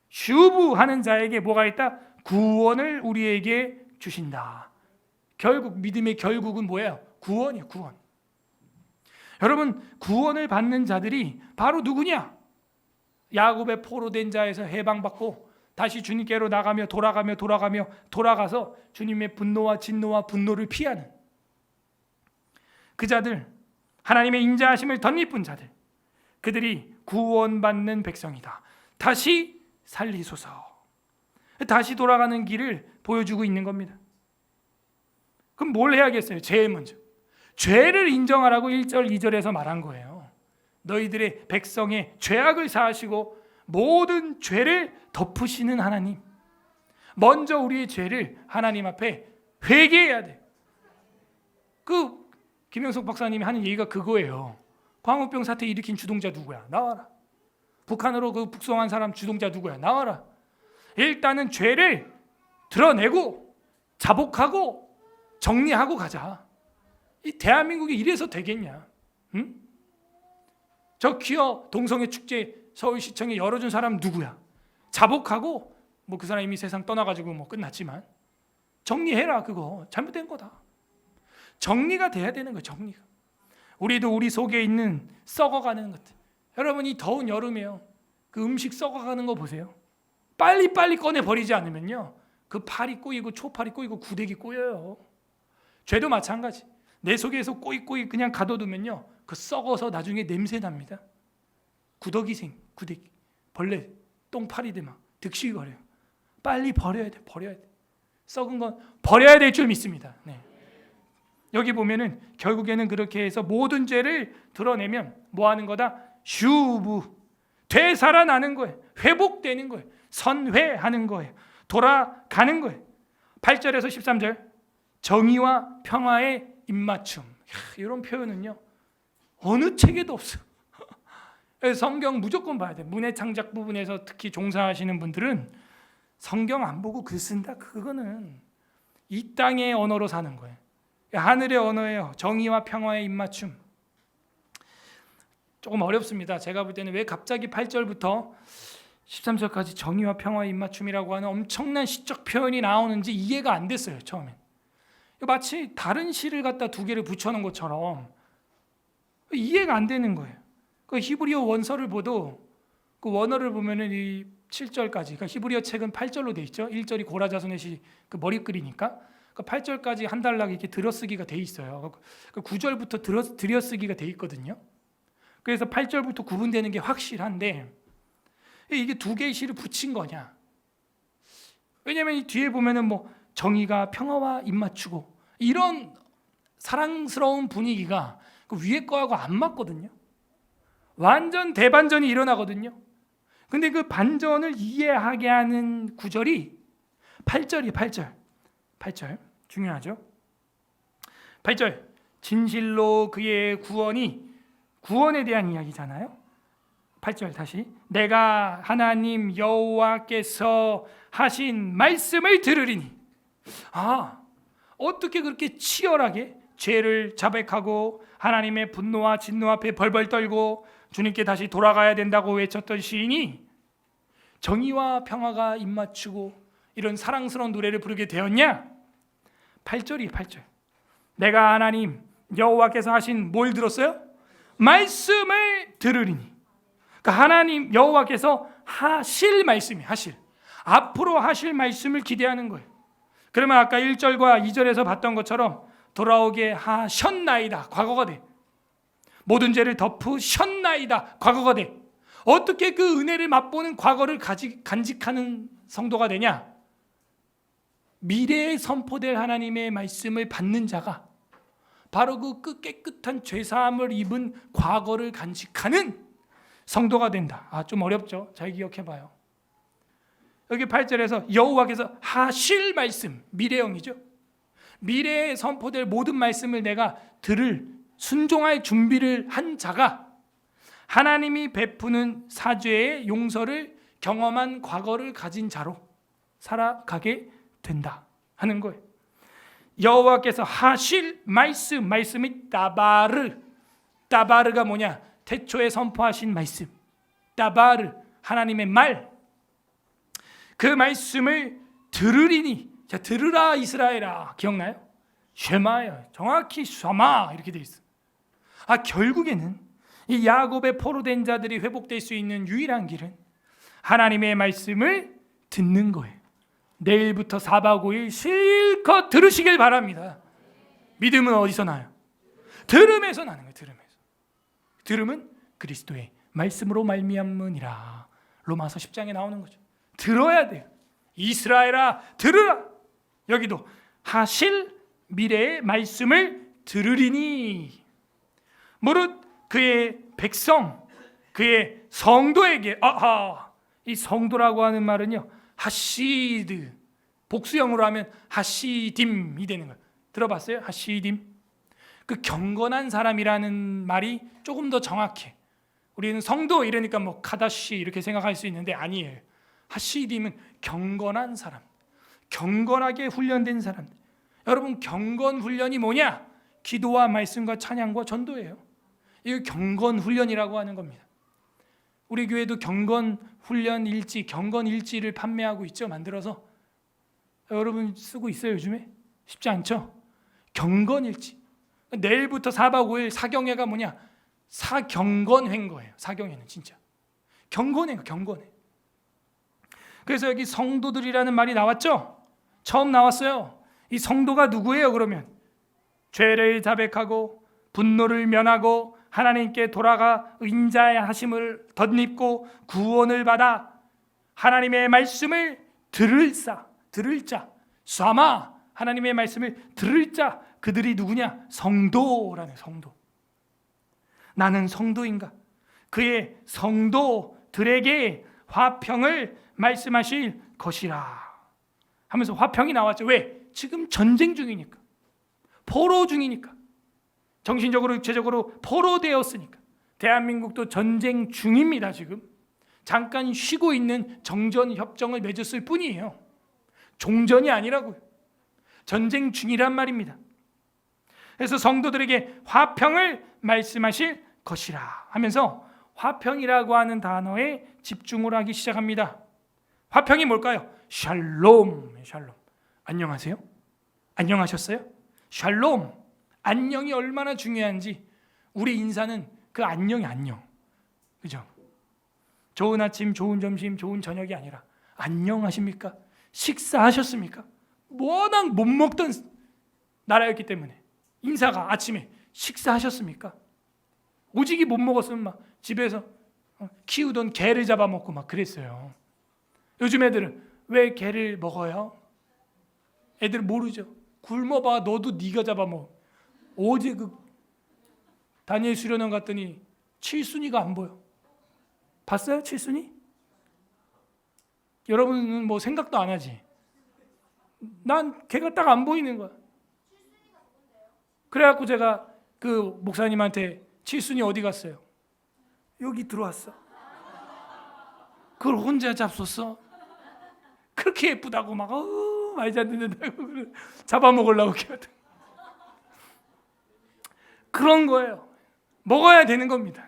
슈브하는 자에게 뭐가 있다? 구원을 우리에게 주신다. 결국 믿음의 결국은 뭐예요? 구원이에요. 구원. 여러분, 구원을 받는 자들이 바로 누구냐? 야곱의 포로된 자에서 해방받고 다시 주님께로 나가며 돌아가서 주님의 분노와 진노와 분노를 피하는 그 자들, 하나님의 인자하심을 덧입은 자들, 그들이 구원받는 백성이다. 다시 살리소서. 다시 돌아가는 길을 보여주고 있는 겁니다. 그럼 뭘 해야겠어요? 제일 먼저 죄를 인정하라고 1절 2절에서 말한 거예요. 너희들의 백성의 죄악을 사하시고 모든 죄를 덮으시는 하나님, 먼저 우리의 죄를 하나님 앞에 회개해야 돼. 그 김영석 박사님이 하는 얘기가 그거예요. 광우병 사태 일으킨 주동자 누구야? 나와라. 북한으로 그 북송한 사람 주동자 누구야? 나와라. 일단은 죄를 드러내고 자복하고 정리하고 가자. 이 대한민국이 이래서 되겠냐? 응? 저 퀴어 동성애 축제 서울시청에 열어준 사람 누구야? 자복하고 뭐 그 사람 이미 세상 떠나가지고 뭐 끝났지만 정리해라. 그거 잘못된 거다. 정리가 돼야 되는 거예요. 정리가. 우리도 우리 속에 있는 썩어가는 것들. 여러분, 이 더운 여름에요, 그 음식 썩어가는 거 보세요. 빨리 꺼내 버리지 않으면요 그 팔이 꼬이고 초팔이 꼬이고 구데기 꼬여요. 죄도 마찬가지. 내 속에서 꼬이 그냥 가둬두면요 그 썩어서 나중에 냄새 납니다. 구더기생, 구데기, 벌레, 똥파리들 막 득실거려요. 빨리 버려야 돼. 썩은 건 버려야 될 줄 믿습니다. 네. 여기 보면은 결국에는 그렇게 해서 모든 죄를 드러내면 뭐 하는 거다? 슈브, 되살아나는 거예요. 회복되는 거예요. 선회하는 거예요. 돌아가는 거예요. 8절에서 13절 정의와 평화의 입맞춤. 이런 표현은요 어느 책에도 없어요. 성경 무조건 봐야 돼. 문해 창작 부분에서 특히 종사하시는 분들은 성경 안 보고 글 쓴다. 그거는 이 땅의 언어로 사는 거예요. 하늘의 언어예요. 정의와 평화의 입맞춤. 조금 어렵습니다. 제가 볼 때는 왜 갑자기 8절부터 13절까지 정의와 평화의 입맞춤이라고 하는 엄청난 시적 표현이 나오는지 이해가 안 됐어요. 처음엔 마치 다른 시를 갖다 두 개를 붙여놓은 것처럼 이해가 안 되는 거예요. 그 히브리어 원서를 보도 그 원어를 보면은 이 7절까지, 그러니까 히브리어 책은 8절로 돼 있죠. 1절이 고라자손의 그 머리글이니까 그 8절까지 한 달락 이렇게 들어쓰기가 돼 있어요. 그 9절부터 들여쓰기가 돼 있거든요. 그래서 8절부터 구분되는 게 확실한데 이게 두 개의 시를 붙인 거냐? 왜냐하면 이 뒤에 보면은 뭐 정의가 평화와 입맞추고 이런 사랑스러운 분위기가 그 위에 거하고 안 맞거든요. 완전 대반전이 일어나거든요. 근데 그 반전을 이해하게 하는 구절이 8절이에요. 8절 중요하죠. 8절 진실로 그의 구원에 대한 이야기잖아요. 8절 다시 내가 하나님 여호와께서 하신 말씀을 들으리니. 어떻게 그렇게 치열하게 죄를 자백하고 하나님의 분노와 진노 앞에 벌벌 떨고 주님께 다시 돌아가야 된다고 외쳤던 시인이 정의와 평화가 입맞추고 이런 사랑스러운 노래를 부르게 되었냐? 8절이에요. 8절 내가 하나님 여호와께서 하신 뭘 들었어요? 말씀을 들으리니. 그러니까 하나님 여호와께서 하실 말씀이 앞으로 하실 말씀을 기대하는 거예요. 그러면 아까 1절과 2절에서 봤던 것처럼 돌아오게 하셨나이다 과거가 돼. 모든 죄를 덮으셨나이다 과거가 돼. 어떻게 그 은혜를 맛보는 과거를 간직하는 성도가 되냐? 미래에 선포될 하나님의 말씀을 받는 자가 바로 그 깨끗한 죄사함을 입은 과거를 간직하는 성도가 된다. 좀 어렵죠? 잘 기억해봐요. 여기 8절에서 여호와께서 하실 말씀, 미래형이죠. 미래에 선포될 모든 말씀을 내가 순종할 준비를 한 자가 하나님이 베푸는 사죄의 용서를 경험한 과거를 가진 자로 살아가게 된다 하는 거예요. 여호와께서 하실 말씀이 따바르가 뭐냐? 태초에 선포하신 말씀, 따바르 하나님의 말, 그 말씀을 들으리니. 자, 들으라 이스라엘아, 기억나요? 쉐마야, 정확히 쉐마 이렇게 돼 있어. 결국에는 이 야곱의 포로된 자들이 회복될 수 있는 유일한 길은 하나님의 말씀을 듣는 거예요. 내일부터 4박 5일 실컷 들으시길 바랍니다. 믿음은 어디서 나요? 들음에서 나는 거예요. 들음은 그리스도의 말씀으로 말미암으니라. 로마서 10장에 나오는 거죠. 들어야 돼요. 이스라엘아 들으라. 여기도 하실 미래의 말씀을 들으리니. 무릇 그의 백성, 그의 성도에게. 이 성도라고 하는 말은요, 하시드, 복수형으로 하면 하시딤이 되는 거예요. 들어봤어요? 하시딤. 그 경건한 사람이라는 말이 조금 더 정확해. 우리는 성도 이러니까 뭐 카다시 이렇게 생각할 수 있는데 아니에요. 하시딤은 경건한 사람, 경건하게 훈련된 사람. 여러분, 경건 훈련이 뭐냐? 기도와 말씀과 찬양과 전도예요. 이거 경건 훈련이라고 하는 겁니다. 우리 교회도 경건 훈련 일지, 경건 일지를 판매하고 있죠. 만들어서 여러분 쓰고 있어요. 요즘에 쉽지 않죠. 경건 일지. 내일부터 4박 5일 사경회가 뭐냐? 사경건회인 거예요. 사경회는 진짜 경건회가 경건회. 그래서 여기 성도들이라는 말이 나왔죠. 처음 나왔어요. 이 성도가 누구예요? 그러면 죄를 자백하고 분노를 면하고 하나님께 돌아가 인자의 하심을 덧입고 구원을 받아 하나님의 말씀을 들을 자, 쏴마 하나님의 말씀을 들을 자, 그들이 누구냐? 성도라는 성도. 나는 성도인가? 그의 성도들에게 화평을 말씀하실 것이라 하면서 화평이 나왔죠. 왜? 지금 전쟁 중이니까, 포로 중이니까, 정신적으로 육체적으로 포로되었으니까. 대한민국도 전쟁 중입니다. 지금 잠깐 쉬고 있는 정전 협정을 맺었을 뿐이에요. 종전이 아니라고요. 전쟁 중이란 말입니다. 그래서 성도들에게 화평을 말씀하실 것이라 하면서 화평이라고 하는 단어에 집중을 하기 시작합니다. 화평이 뭘까요? 샬롬. 샬롬. 안녕하세요? 안녕하셨어요? 샬롬. 안녕이 얼마나 중요한지 우리 인사는 그 안녕이 안녕. 그죠? 좋은 아침, 좋은 점심, 좋은 저녁이 아니라 안녕하십니까? 식사하셨습니까? 워낙 못 먹던 나라였기 때문에 인사가 아침에 식사하셨습니까? 오직이 못 먹었으면 막 집에서 키우던 개를 잡아먹고 막 그랬어요. 요즘 애들은 왜 개를 먹어요? 애들 모르죠. 굶어봐. 너도 네가 잡아먹어. 어제 그 다니엘 수련원 갔더니 칠순이가 안 보여. 봤어요? 칠순이? 여러분은 뭐 생각도 안 하지. 난 걔가 딱 안 보이는 거야. 그래갖고 제가 그 목사님한테 칠순이 어디 갔어요? 여기 들어왔어. 그걸 혼자 잡섰어? 그렇게 예쁘다고 막 말도 안 된다고 잡아먹으려고 걔한테. 그런 거예요. 먹어야 되는 겁니다.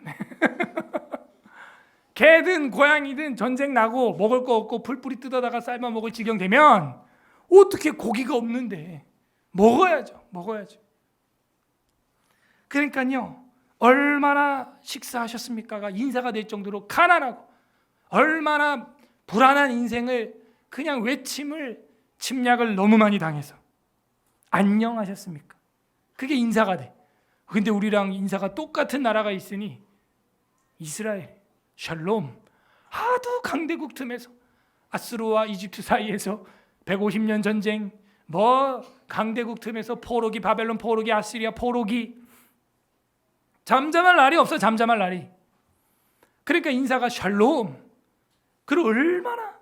개든 고양이든 전쟁 나고 먹을 거 없고 풀뿌리 뜯어다가 삶아 먹을 지경 되면 어떻게 고기가 없는데 먹어야죠. 먹어야죠. 그러니까요. 얼마나 식사하셨습니까가 인사가 될 정도로 가난하고 얼마나 불안한 인생을 그냥 외침을 침략을 너무 많이 당해서 안녕하셨습니까? 그게 인사가 돼. 근데 우리랑 인사가 똑같은 나라가 있으니 이스라엘 샬롬. 하도 강대국 틈에서 아수르와 이집트 사이에서 150년 전쟁, 뭐 강대국 틈에서 포로기, 바벨론 포로기, 아시리아 포로기, 잠잠할 날이 없어. 잠잠할 날이. 그러니까 인사가 샬롬. 그리고 얼마나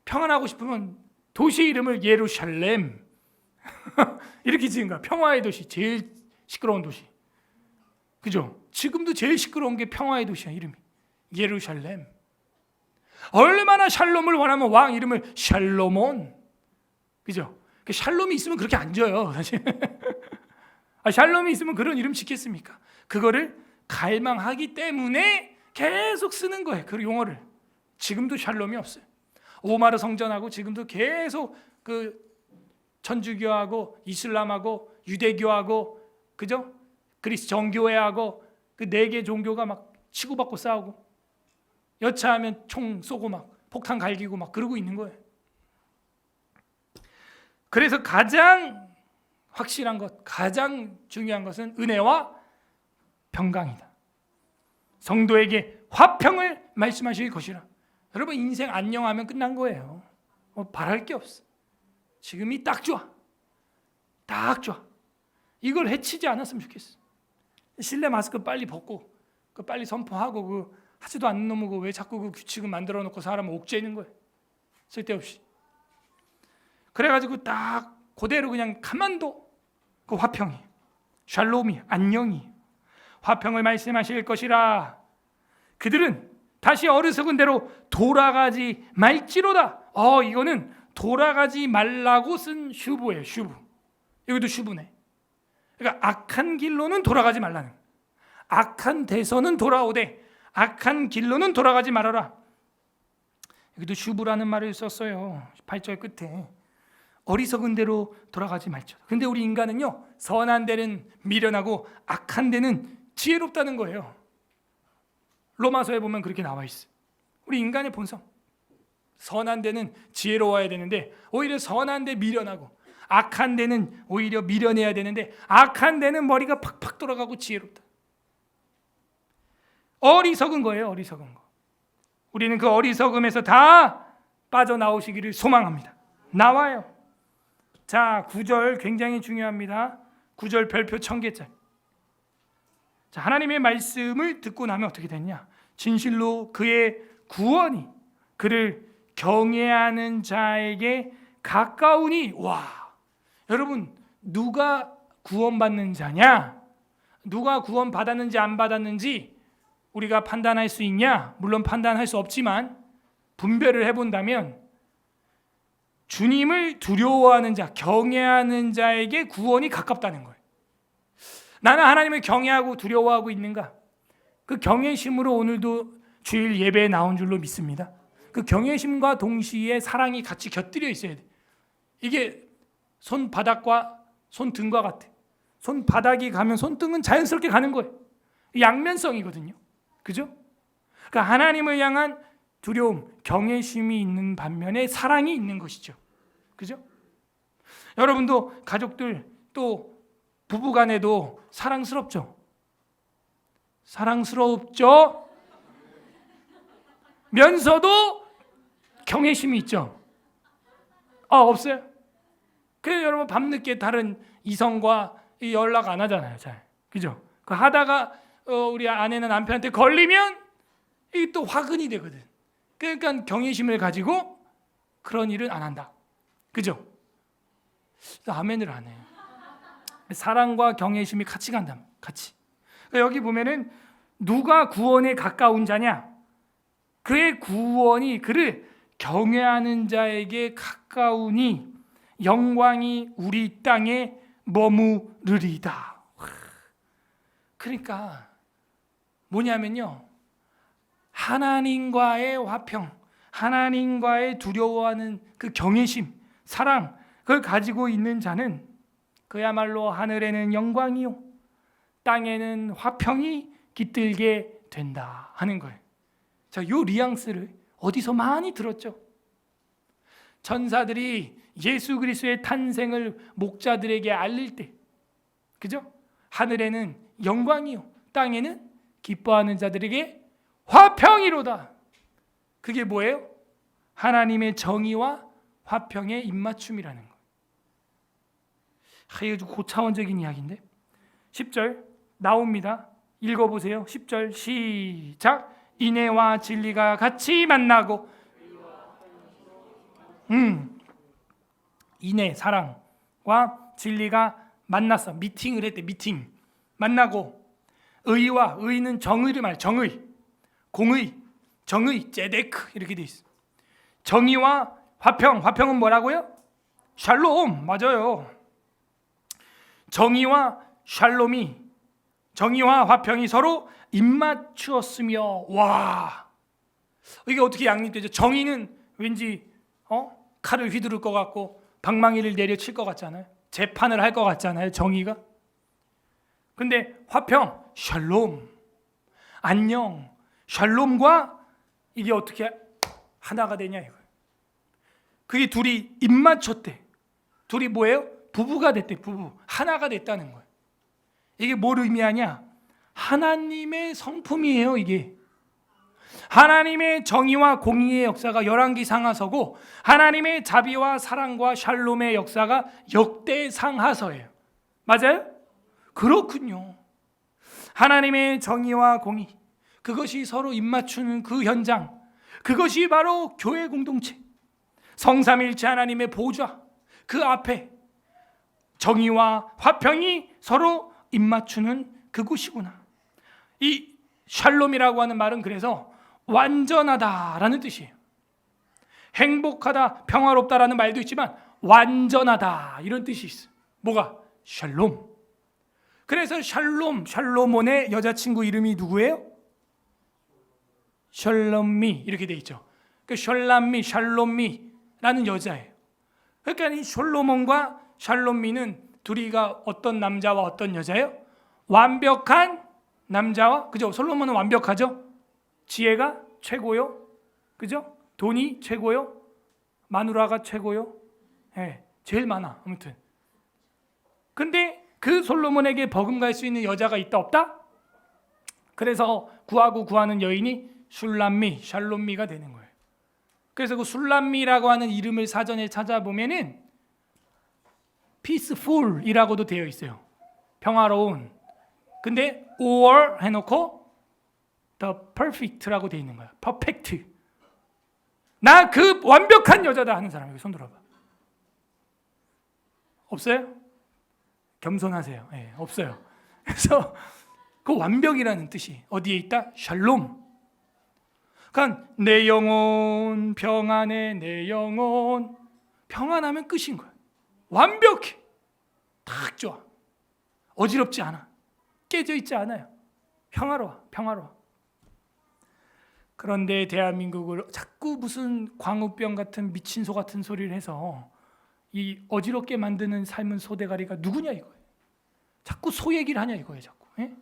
평안하고 싶으면 도시 이름을 예루살렘 이렇게 지은 거야. 평화의 도시, 제일 시끄러운 도시. 그죠? 지금도 제일 시끄러운 게 평화의 도시야. 이름이 예루살렘. 얼마나 샬롬을 원하면 왕 이름을 샬로몬. 그죠? 샬롬이 있으면 그렇게 안 져요, 사실. 샬롬이 있으면 그런 이름 짓겠습니까? 그거를 갈망하기 때문에 계속 쓰는 거예요. 그 용어를. 지금도 샬롬이 없어요. 오마르 성전하고 지금도 계속 그 천주교하고 이슬람하고 유대교하고 그죠? 그리스 정교회하고 그 4개 종교가 막 치고받고 싸우고 여차하면 총 쏘고 막 폭탄 갈기고 막 그러고 있는 거예요. 그래서 가장 확실한 것, 가장 중요한 것은 은혜와 평강이다. 성도에게 화평을 말씀하실 것이라. 여러분 인생 안녕하면 끝난 거예요. 바랄 게 없어. 지금이 딱 좋아. 딱 좋아. 이걸 해치지 않았으면 좋겠어. 실내 마스크 빨리 벗고 그 빨리 선포하고 그 하지도 않는 놈이고 왜 자꾸 그 규칙을 만들어 놓고 사람을 옥죄이는 거예요. 쓸데없이. 그래가지고 딱 그대로 그냥 가만둬. 그 화평이, 샬롬이, 안녕이 화평을 말씀하실 것이라. 그들은 다시 어리석은 대로 돌아가지 말지로다. 이거는 돌아가지 말라고 쓴 슈브예요. 슈브. 여기도 슈브네. 그러니까 악한 길로는 돌아가지 말라는. 악한 대서는 돌아오되 악한 길로는 돌아가지 말아라. 여기도 슈브라는 말을 썼어요. 8절 끝에. 어리석은 대로 돌아가지 말죠. 근데 우리 인간은요, 선한 데는 미련하고 악한 데는 지혜롭다는 거예요. 로마서에 보면 그렇게 나와 있어요. 우리 인간의 본성. 선한 데는 지혜로워야 되는데 오히려 선한 데 미련하고 악한 데는 오히려 미련해야 되는데 악한 데는 머리가 팍팍 돌아가고 지혜롭다. 어리석은 거예요. 어리석은 거. 우리는 그 어리석음에서 다 빠져나오시기를 소망합니다. 나와요. 자, 9절 굉장히 중요합니다. 9절 별표 1000개짜리. 자, 하나님의 말씀을 듣고 나면 어떻게 됐냐? 진실로 그의 구원이 그를 경외하는 자에게 가까우니. 와, 여러분 누가 구원받는 자냐? 누가 구원받았는지 안 받았는지 우리가 판단할 수 있냐? 물론 판단할 수 없지만 분별을 해본다면 주님을 두려워하는 자, 경외하는 자에게 구원이 가깝다는 거예요. 나는 하나님을 경외하고 두려워하고 있는가? 그 경외심으로 오늘도 주일 예배에 나온 줄로 믿습니다. 그 경외심과 동시에 사랑이 같이 곁들여 있어야 돼. 이게 손바닥과 손등과 같아. 손바닥이 가면 손등은 자연스럽게 가는 거예요. 양면성이거든요. 그죠? 그러니까 하나님을 향한 두려움, 경외심이 있는 반면에 사랑이 있는 것이죠. 그죠? 여러분도 가족들 또 부부간에도 사랑스럽죠? 사랑스럽죠? 면서도 경외심이 있죠? 없어요? 그래서 여러분 밤늦게 다른 이성과 연락 안 하잖아요. 잘. 그죠? 그 하다가 우리 아내는 남편한테 걸리면 이게 또 화근이 되거든. 그러니까 경외심을 가지고 그런 일은 안 한다. 그죠? 아멘을 안 해요. 사랑과 경외심이 같이 간다. 같이. 여기 보면은 누가 구원에 가까운 자냐? 그의 구원이 그를 경외하는 자에게 가까우니 영광이 우리 땅에 머무르리다. 그러니까 뭐냐면요, 하나님과의 화평, 하나님과의 두려워하는 그 경외심, 사랑, 그걸 가지고 있는 자는 그야말로 하늘에는 영광이요 땅에는 화평이 깃들게 된다 하는 거예요. 자, 요 뉘앙스를 어디서 많이 들었죠? 천사들이 예수 그리스도의 탄생을 목자들에게 알릴 때, 그죠? 하늘에는 영광이요 땅에는 기뻐하는 자들에게 화평이로다. 그게 뭐예요? 하나님의 정의와 화평의 입맞춤이라는 거예요. 이거 좀 고차원적인 이야기인데 10절 나옵니다. 읽어보세요. 10절 시작. 인애와 진리가 같이 만나고 인애 사랑과 진리가 만났어. 미팅을 했대. 미팅 만나고 의는 정의를 말. 정의, 공의, 정의, 제데크 이렇게 돼 있어. 정의와 화평. 화평은 뭐라고요? 샬롬. 맞아요. 정의와 샬롬이, 정의와 화평이 서로 입맞추었으며, 와, 이게 어떻게 양립되죠? 정의는 왠지 칼을 휘두를 것 같고 방망이를 내려칠 것 같잖아요. 재판을 할 것 같잖아요. 정의가. 근데 화평, 샬롬, 안녕, 샬롬과 이게 어떻게 하나가 되냐 이거예요. 그게 둘이 입맞췄대. 둘이 뭐예요? 부부가 됐대. 부부. 하나가 됐다는 거예요. 이게 뭘 의미하냐? 하나님의 성품이에요. 이게 하나님의 정의와 공의의 역사가 열왕기상하서고 하나님의 자비와 사랑과 샬롬의 역사가 역대상하서예요. 맞아요? 그렇군요. 하나님의 정의와 공의, 그것이 서로 입맞추는 그 현장, 그것이 바로 교회 공동체, 성삼일체 하나님의 보좌, 그 앞에 정의와 화평이 서로 입맞추는 그곳이구나. 이 샬롬이라고 하는 말은 그래서 완전하다라는 뜻이에요. 행복하다, 평화롭다라는 말도 있지만 완전하다 이런 뜻이 있어요. 뭐가? 샬롬. 그래서 샬롬온의 여자친구 이름이 누구예요? 샬롬미 이렇게 돼 있죠. 그 샬롬미라는 여자예요. 그러니까 이 솔로몬과 샬롬미는 둘이가 어떤 남자와 어떤 여자예요? 완벽한 남자와, 그죠? 솔로몬은 완벽하죠? 지혜가 최고요. 그죠? 돈이 최고요. 마누라가 최고요. 네, 제일 많아. 아무튼. 근데 그 솔로몬에게 버금갈 수 있는 여자가 있다 없다? 그래서 구하고 구하는 여인이 슐람미, 샬롬미가 되는 거예요. 그래서 그 슐람미라고 하는 이름을 사전에 찾아보면은 peaceful이라고도 되어 있어요. 평화로운. 근데 or 해놓고 the perfect라고 되어 있는 거야. perfect. 나 그 완벽한 여자다 하는 사람 여기 손 들어봐. 없어요? 겸손하세요. 네, 없어요. 그래서 그 완벽이라는 뜻이 어디에 있다? 샬롬. 그러니까 내 영혼 평안해. 내 영혼 평안하면 끝인 거야. 완벽해. 딱 좋아. 어지럽지 않아. 깨져 있지 않아요. 평화로워. 그런데 대한민국을 자꾸 무슨 광우병 같은 미친 소 같은 소리를 해서 이 어지럽게 만드는 삶은 소대가리가 누구냐 이거예요. 자꾸 소 얘기를 하냐 이거예요. 자꾸. 예?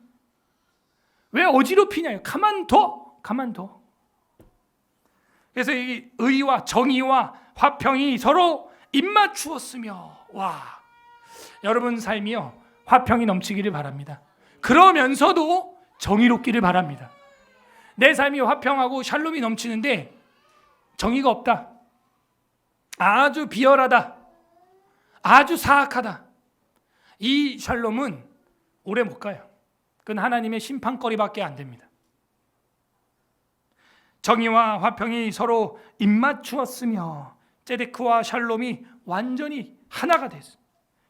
왜 어지럽히냐? 가만둬. 그래서 이 의와 정의와 화평이 서로 입맞추었으며, 와, 여러분 삶이요 화평이 넘치기를 바랍니다. 그러면서도 정의롭기를 바랍니다. 내 삶이 화평하고 샬롬이 넘치는데 정의가 없다, 아주 비열하다, 아주 사악하다, 이 샬롬은 오래 못 가요. 그건 하나님의 심판거리밖에 안 됩니다. 정의와 화평이 서로 입맞추었으며 ጼ데크와 샬롬이 완전히 하나가 됐어요.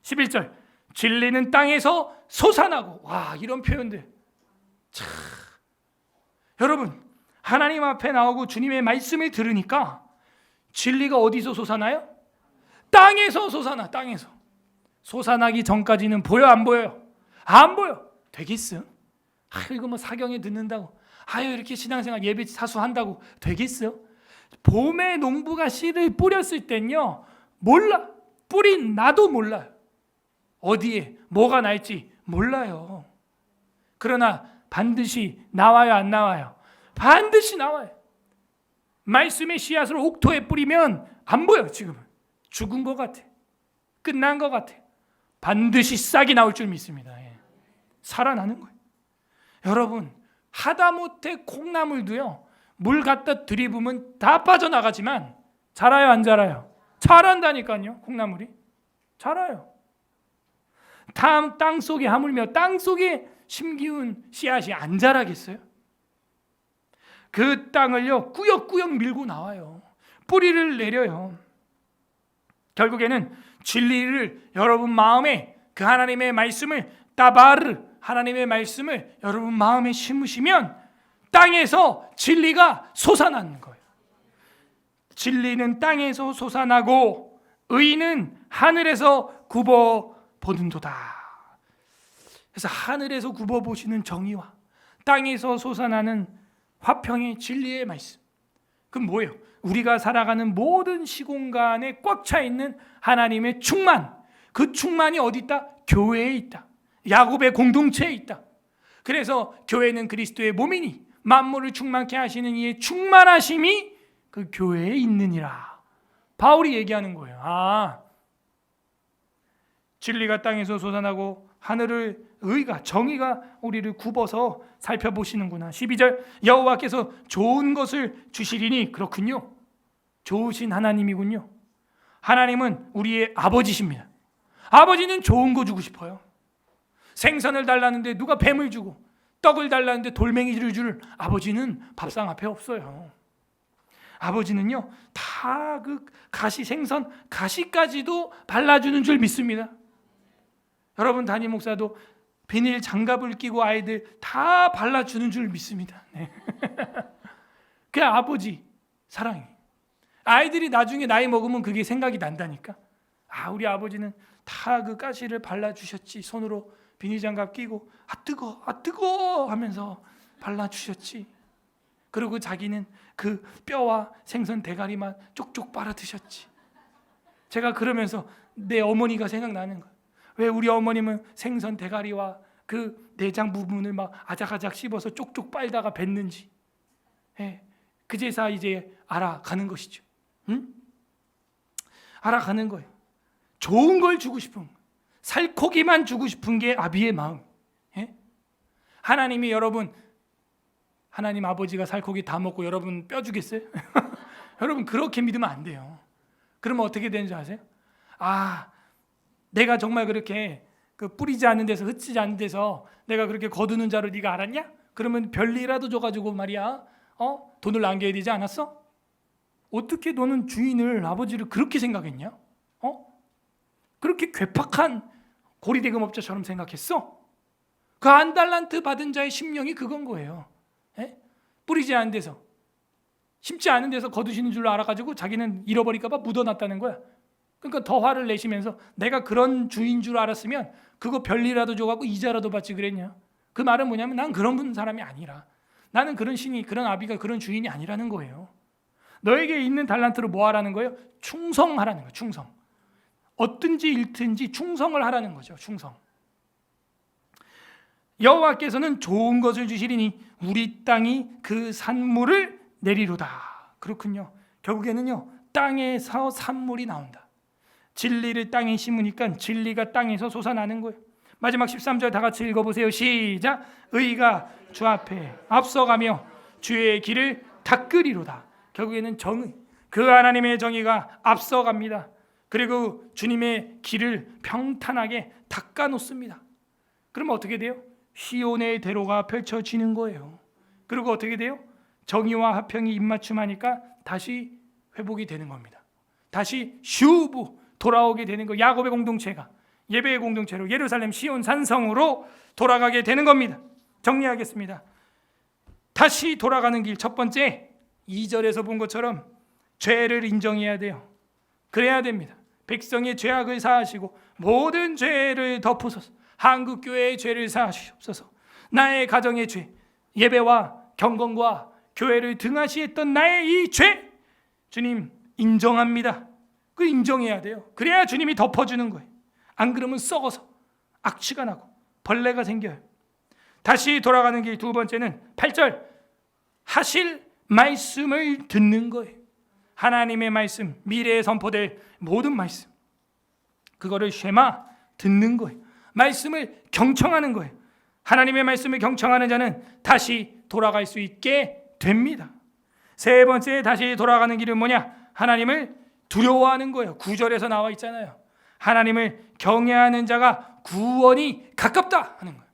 11절, 진리는 땅에서 솟아나고, 와, 이런 표현들. 참, 여러분 하나님 앞에 나오고 주님의 말씀을 들으니까 진리가 어디서 솟아나요? 땅에서 솟아나. 땅에서 솟아나기 전까지는 보여 안 보여요? 안 보여. 되겠어? 이거 뭐 사경에 듣는다고, 이렇게 신앙생활 예배 사수한다고 되겠어? 봄에 농부가 씨를 뿌렸을 땐요 몰라. 뿌린 나도 몰라요. 어디에 뭐가 날지 몰라요. 그러나 반드시 나와요, 안 나와요? 반드시 나와요. 말씀의 씨앗을 옥토에 뿌리면 안 보여. 지금은 죽은 것 같아. 끝난 것 같아. 반드시 싹이 나올 줄 믿습니다. 살아나는 거예요. 여러분 하다못해 콩나물도요 물 갖다 들이부으면 다 빠져나가지만 자라요, 안 자라요? 자란다니까요. 콩나물이 자라요. 땅 속에 하물며 땅 속에 심기운 씨앗이 안 자라겠어요? 그 땅을요 꾸역꾸역 밀고 나와요. 뿌리를 내려요. 결국에는 진리를 여러분 마음에, 그 하나님의 말씀을 따바르, 하나님의 말씀을 여러분 마음에 심으시면 땅에서 진리가 솟아나는 거예요. 진리는 땅에서 솟아나고 의는 하늘에서 굽어 보는도다. 그래서 하늘에서 굽어 보시는 정의와 땅에서 솟아나는 화평의 진리의 말씀. 그럼 뭐예요? 우리가 살아가는 모든 시공간에 꽉 차 있는 하나님의 충만. 그 충만이 어디 있다? 교회에 있다. 야곱의 공동체에 있다. 그래서 교회는 그리스도의 몸이니 만물을 충만케 하시는 이의 충만하심이 그 교회에 있느니라. 바울이 얘기하는 거예요. 진리가 땅에서 솟아나고 하늘을 의가, 정의가 우리를 굽어서 살펴보시는구나. 12절, 여호와께서 좋은 것을 주시리니. 그렇군요. 좋으신 하나님이군요. 하나님은 우리의 아버지십니다. 아버지는 좋은 거 주고 싶어요. 생선을 달라는데 누가 뱀을 주고, 떡을 달라는데 돌멩이를 줄 아버지는 밥상 앞에 없어요. 아버지는요 다 그 가시, 생선 가시까지도 발라주는 줄 믿습니다. 여러분 담임 목사도 비닐 장갑을 끼고 아이들 다 발라주는 줄 믿습니다. 네. 그게 아버지 사랑이. 아이들이 나중에 나이 먹으면 그게 생각이 난다니까. 우리 아버지는 다 그 가시를 발라주셨지. 손으로 비닐 장갑 끼고 뜨거 하면서 발라주셨지. 그리고 자기는 그 뼈와 생선 대가리만 쪽쪽 빨아 드셨지. 제가 그러면서 내 어머니가 생각나는 거예요. 왜 우리 어머님은 생선 대가리와 그 내장 부분을 막 아작아작 씹어서 쪽쪽 빨다가 뱉는지, 그제서 이제 알아가는 것이죠. 응? 알아가는 거예요. 좋은 걸 주고 싶은, 살코기만 주고 싶은 게 아비의 마음. 하나님이 여러분, 하나님 아버지가 살코기 다 먹고 여러분 뼈 주겠어요? 여러분 그렇게 믿으면 안 돼요. 그러면 어떻게 되는 줄 아세요? 내가 정말 그렇게 그 뿌리지 않는 데서, 흩지지 않는 데서 내가 그렇게 거두는 자를 네가 알았냐? 그러면 별일이라도 줘가지고 말이야, 돈을 남겨야 되지 않았어? 어떻게 너는 주인을, 아버지를 그렇게 생각했냐? 그렇게 괴팍한 고리대금업자처럼 생각했어? 그 한 달란트 받은 자의 심령이 그건 거예요. 뿌리지 않은 데서, 심지 않은 데서 거두시는 줄로 알아가지고 자기는 잃어버릴까 봐 묻어놨다는 거야. 그러니까 더 화를 내시면서 내가 그런 주인 줄 알았으면 그거 별일이라도 줘갖고 이자라도 받지 그랬냐. 그 말은 뭐냐면 난 그런 사람이 아니라 나는 그런 신이, 그런 아비가 그런 주인이 아니라는 거예요. 너에게 있는 달란트를 뭐 하라는 거예요? 충성하라는 거예요. 충성. 얻든지 잃든지 충성을 하라는 거죠. 충성. 여호와께서는 좋은 것을 주시리니 우리 땅이 그 산물을 내리로다. 그렇군요. 결국에는요, 땅에서 산물이 나온다. 진리를 땅에 심으니까 진리가 땅에서 솟아나는 거예요. 마지막 13절 다 같이 읽어보세요. 시작. 의가 주 앞에 앞서가며 주의 길을 닦으리로다. 결국에는 정의, 그 하나님의 정의가 앞서갑니다. 그리고 주님의 길을 평탄하게 닦아놓습니다. 그러면 어떻게 돼요? 시온의 대로가 펼쳐지는 거예요. 그리고 어떻게 돼요? 정의와 화평이 입맞춤하니까 다시 회복이 되는 겁니다. 다시 슈브 돌아오게 되는 거. 야곱의 공동체가 예배의 공동체로 예루살렘 시온 산성으로 돌아가게 되는 겁니다. 정리하겠습니다. 다시 돌아가는 길, 첫 번째 2절에서 본 것처럼 죄를 인정해야 돼요. 그래야 됩니다. 백성의 죄악을 사하시고 모든 죄를 덮으소서. 한국교회의 죄를 사하시옵소서. 나의 가정의 죄, 예배와 경건과 교회를 등하시했던 나의 이 죄, 주님 인정합니다. 그 인정해야 돼요. 그래야 주님이 덮어주는 거예요. 안 그러면 썩어서 악취가 나고 벌레가 생겨요. 다시 돌아가는 길 두 번째는 8절 하실 말씀을 듣는 거예요. 하나님의 말씀, 미래에 선포될 모든 말씀, 그거를 쉐마 듣는 거예요. 말씀을 경청하는 거예요. 하나님의 말씀을 경청하는 자는 다시 돌아갈 수 있게 됩니다. 세 번째 다시 돌아가는 길은 뭐냐? 하나님을 두려워하는 거예요. 9절에서 나와 있잖아요. 하나님을 경외하는 자가 구원이 가깝다 하는 거예요.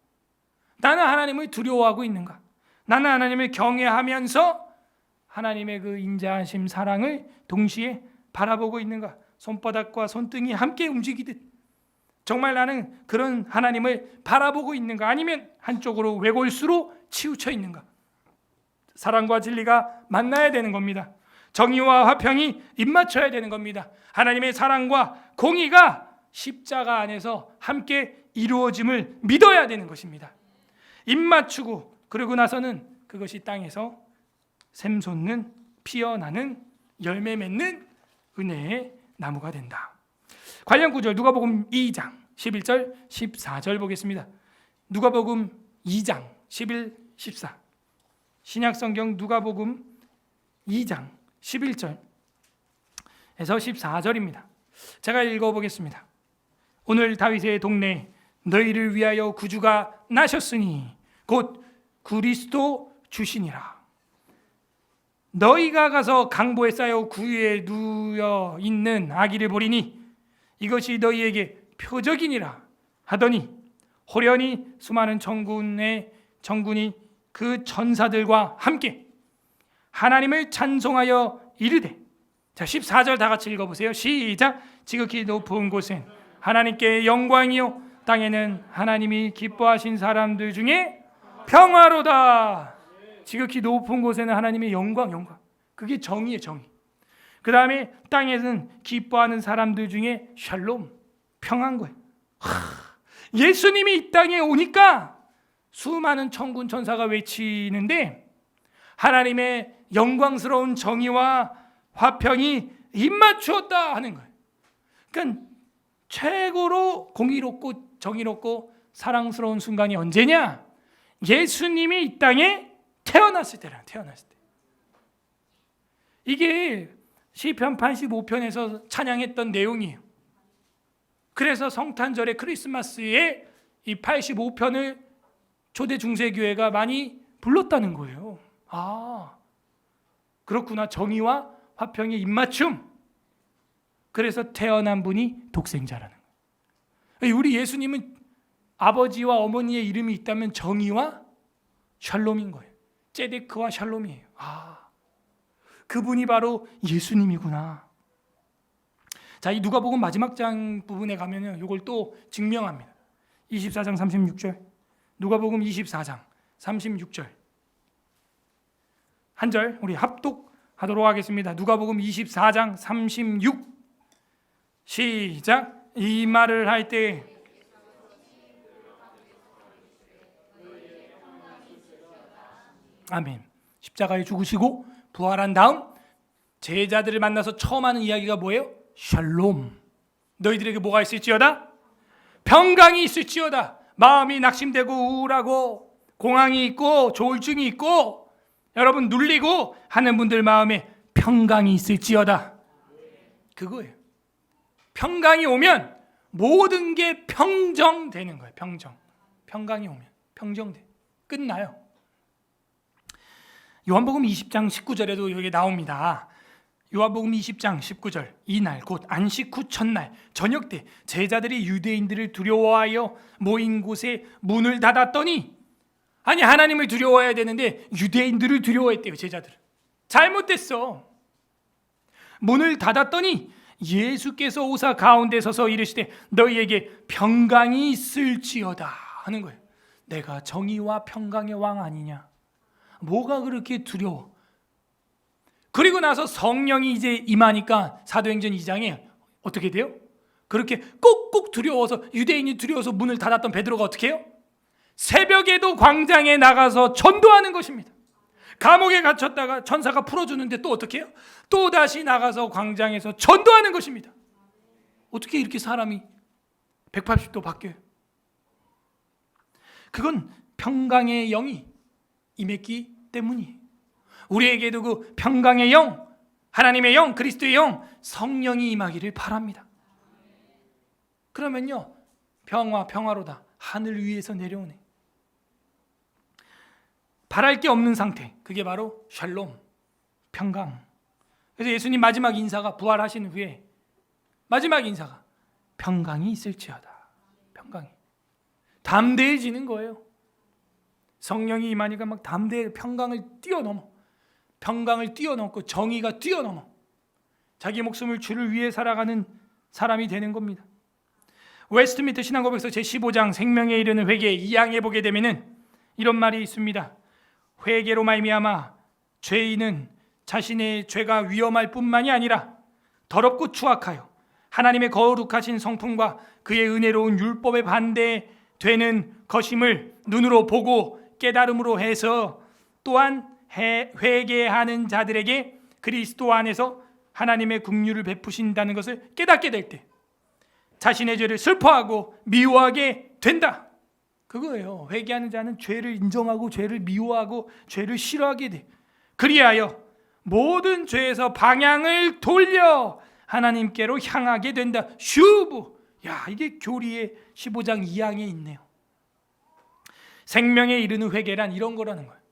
나는 하나님을 두려워하고 있는가? 나는 하나님을 경외하면서 하나님의 그 인자하심 사랑을 동시에 바라보고 있는가? 손바닥과 손등이 함께 움직이듯 정말 나는 그런 하나님을 바라보고 있는가? 아니면 한쪽으로 외골수로 치우쳐 있는가? 사랑과 진리가 만나야 되는 겁니다. 정의와 화평이 입맞춰야 되는 겁니다. 하나님의 사랑과 공의가 십자가 안에서 함께 이루어짐을 믿어야 되는 것입니다. 입맞추고 그러고 나서는 그것이 땅에서 샘솟는 피어나는 열매 맺는 은혜의 나무가 된다. 관련 구절 누가복음 2장 11절 14절 보겠습니다. 누가복음 2장 11, 14 신약성경 누가복음 2장 11절에서 14절입니다. 제가 읽어보겠습니다. 오늘 다윗의 동네에 너희를 위하여 구주가 나셨으니 곧 그리스도 주시니라. 너희가 가서 강보에 쌓여 구유에 누워 있는 아기를 보리니 이것이 너희에게 표적이니라 하더니 호련히 수많은 정군이 그 천사들과 함께 하나님을 찬송하여 이르되. 자, 14절 다 같이 읽어보세요. 시작. 지극히 높은 곳엔 하나님께 영광이요 땅에는 하나님이 기뻐하신 사람들 중에 평화로다. 지극히 높은 곳에는 하나님의 영광. 그게 정의예요, 정의. 그 다음에 땅에는 기뻐하는 사람들 중에 샬롬, 평화인 거예요. 예수님이 이 땅에 오니까 수많은 천군 천사가 외치는데 하나님의 영광스러운 정의와 화평이 입맞추었다 하는 거예요. 그러니까 최고로 공의롭고 정의롭고 사랑스러운 순간이 언제냐? 예수님이 이 땅에 태어났을 때라. 태어났을 때. 이게 시편 85편에서 찬양했던 내용이에요. 그래서 성탄절에 크리스마스에 이 85편을 초대 중세교회가 많이 불렀다는 거예요. 아, 그렇구나. 정의와 화평의 입맞춤. 그래서 태어난 분이 독생자라는 거예요. 우리 예수님은 아버지와 어머니의 이름이 있다면 정의와 샬롬인 거예요. 제데크와 샬롬이에요. 아, 그분이 바로 예수님이구나. 자, 이 누가복음 마지막 장 부분에 가면은 이걸 또 증명합니다. 24장 36절. 누가복음 24장 36절. 한 절 우리 합독하도록 하겠습니다. 누가복음 24장 36. 시작. 이 말을 할 때 아멘. 십자가에 죽으시고 부활한 다음 제자들을 만나서 처음 하는 이야기가 뭐예요? 샬롬. 너희들에게 뭐가 있을지어다? 평강이 있을지어다. 마음이 낙심되고 우울하고 공황이 있고 조울증이 있고 여러분 눌리고 하는 분들 마음에 평강이 있을지어다. 그거예요. 평강이 오면 모든 게 평정되는 거예요. 평강이 오면 평정돼. 끝나요. 요한복음 20장 19절에도 여기 나옵니다. 요한복음 20장 19절, 이날 곧 안식 후 첫날 저녁 때 제자들이 유대인들을 두려워하여 모인 곳에 문을 닫았더니, 아니 하나님을 두려워해야 되는데 유대인들을 두려워했대요. 제자들은 잘못됐어. 문을 닫았더니 예수께서 오사 가운데 서서 이르시되 너희에게 평강이 있을지어다 하는 거예요. 내가 정의와 평강의 왕 아니냐? 뭐가 그렇게 두려워? 그리고 나서 성령이 이제 임하니까 사도행전 2장에 어떻게 돼요? 그렇게 꾹꾹 두려워서, 유대인이 두려워서 문을 닫았던 베드로가 어떻게 해요? 새벽에도 광장에 나가서 전도하는 것입니다. 감옥에 갇혔다가 천사가 풀어주는데 또 어떻게 해요? 또 다시 나가서 광장에서 전도하는 것입니다. 어떻게 이렇게 사람이 180도 바뀌어요? 그건 평강의 영이 임했기 때문이에요. 우리에게도 그 평강의 영, 하나님의 영, 그리스도의 영, 성령이 임하기를 바랍니다. 그러면요, 평화로다. 하늘 위에서 내려오네. 바랄 게 없는 상태, 그게 바로 샬롬, 평강. 그래서 예수님 마지막 인사가, 부활하신 후에 마지막 인사가 평강이 있을지어다. 평강이. 담대해지는 거예요. 성령이 임하니까 막 담대해. 평강을 뛰어넘고 정의가 뛰어넘어 자기 목숨을 주를 위해 살아가는 사람이 되는 겁니다. 웨스트민트 신앙고백서 제15장 생명에 이르는 회개 2항에 보게 되면은 이런 말이 있습니다. 회개로 말미암아 죄인은 자신의 죄가 위험할 뿐만이 아니라 더럽고 추악하여 하나님의 거룩하신 성품과 그의 은혜로운 율법에 반대되는 것임을 눈으로 보고 깨달음으로 해서 또한 회개하는 자들에게 그리스도 안에서 하나님의 긍휼을 베푸신다는 것을 깨닫게 될 때 자신의 죄를 슬퍼하고 미워하게 된다. 그거예요. 회개하는 자는 죄를 인정하고 죄를 미워하고 죄를 싫어하게 돼. 그리하여 모든 죄에서 방향을 돌려 하나님께로 향하게 된다. 슈브. 야, 이게 교리의 15장 2항에 있네요. 생명에 이르는 회개란 이런 거라는 거예요.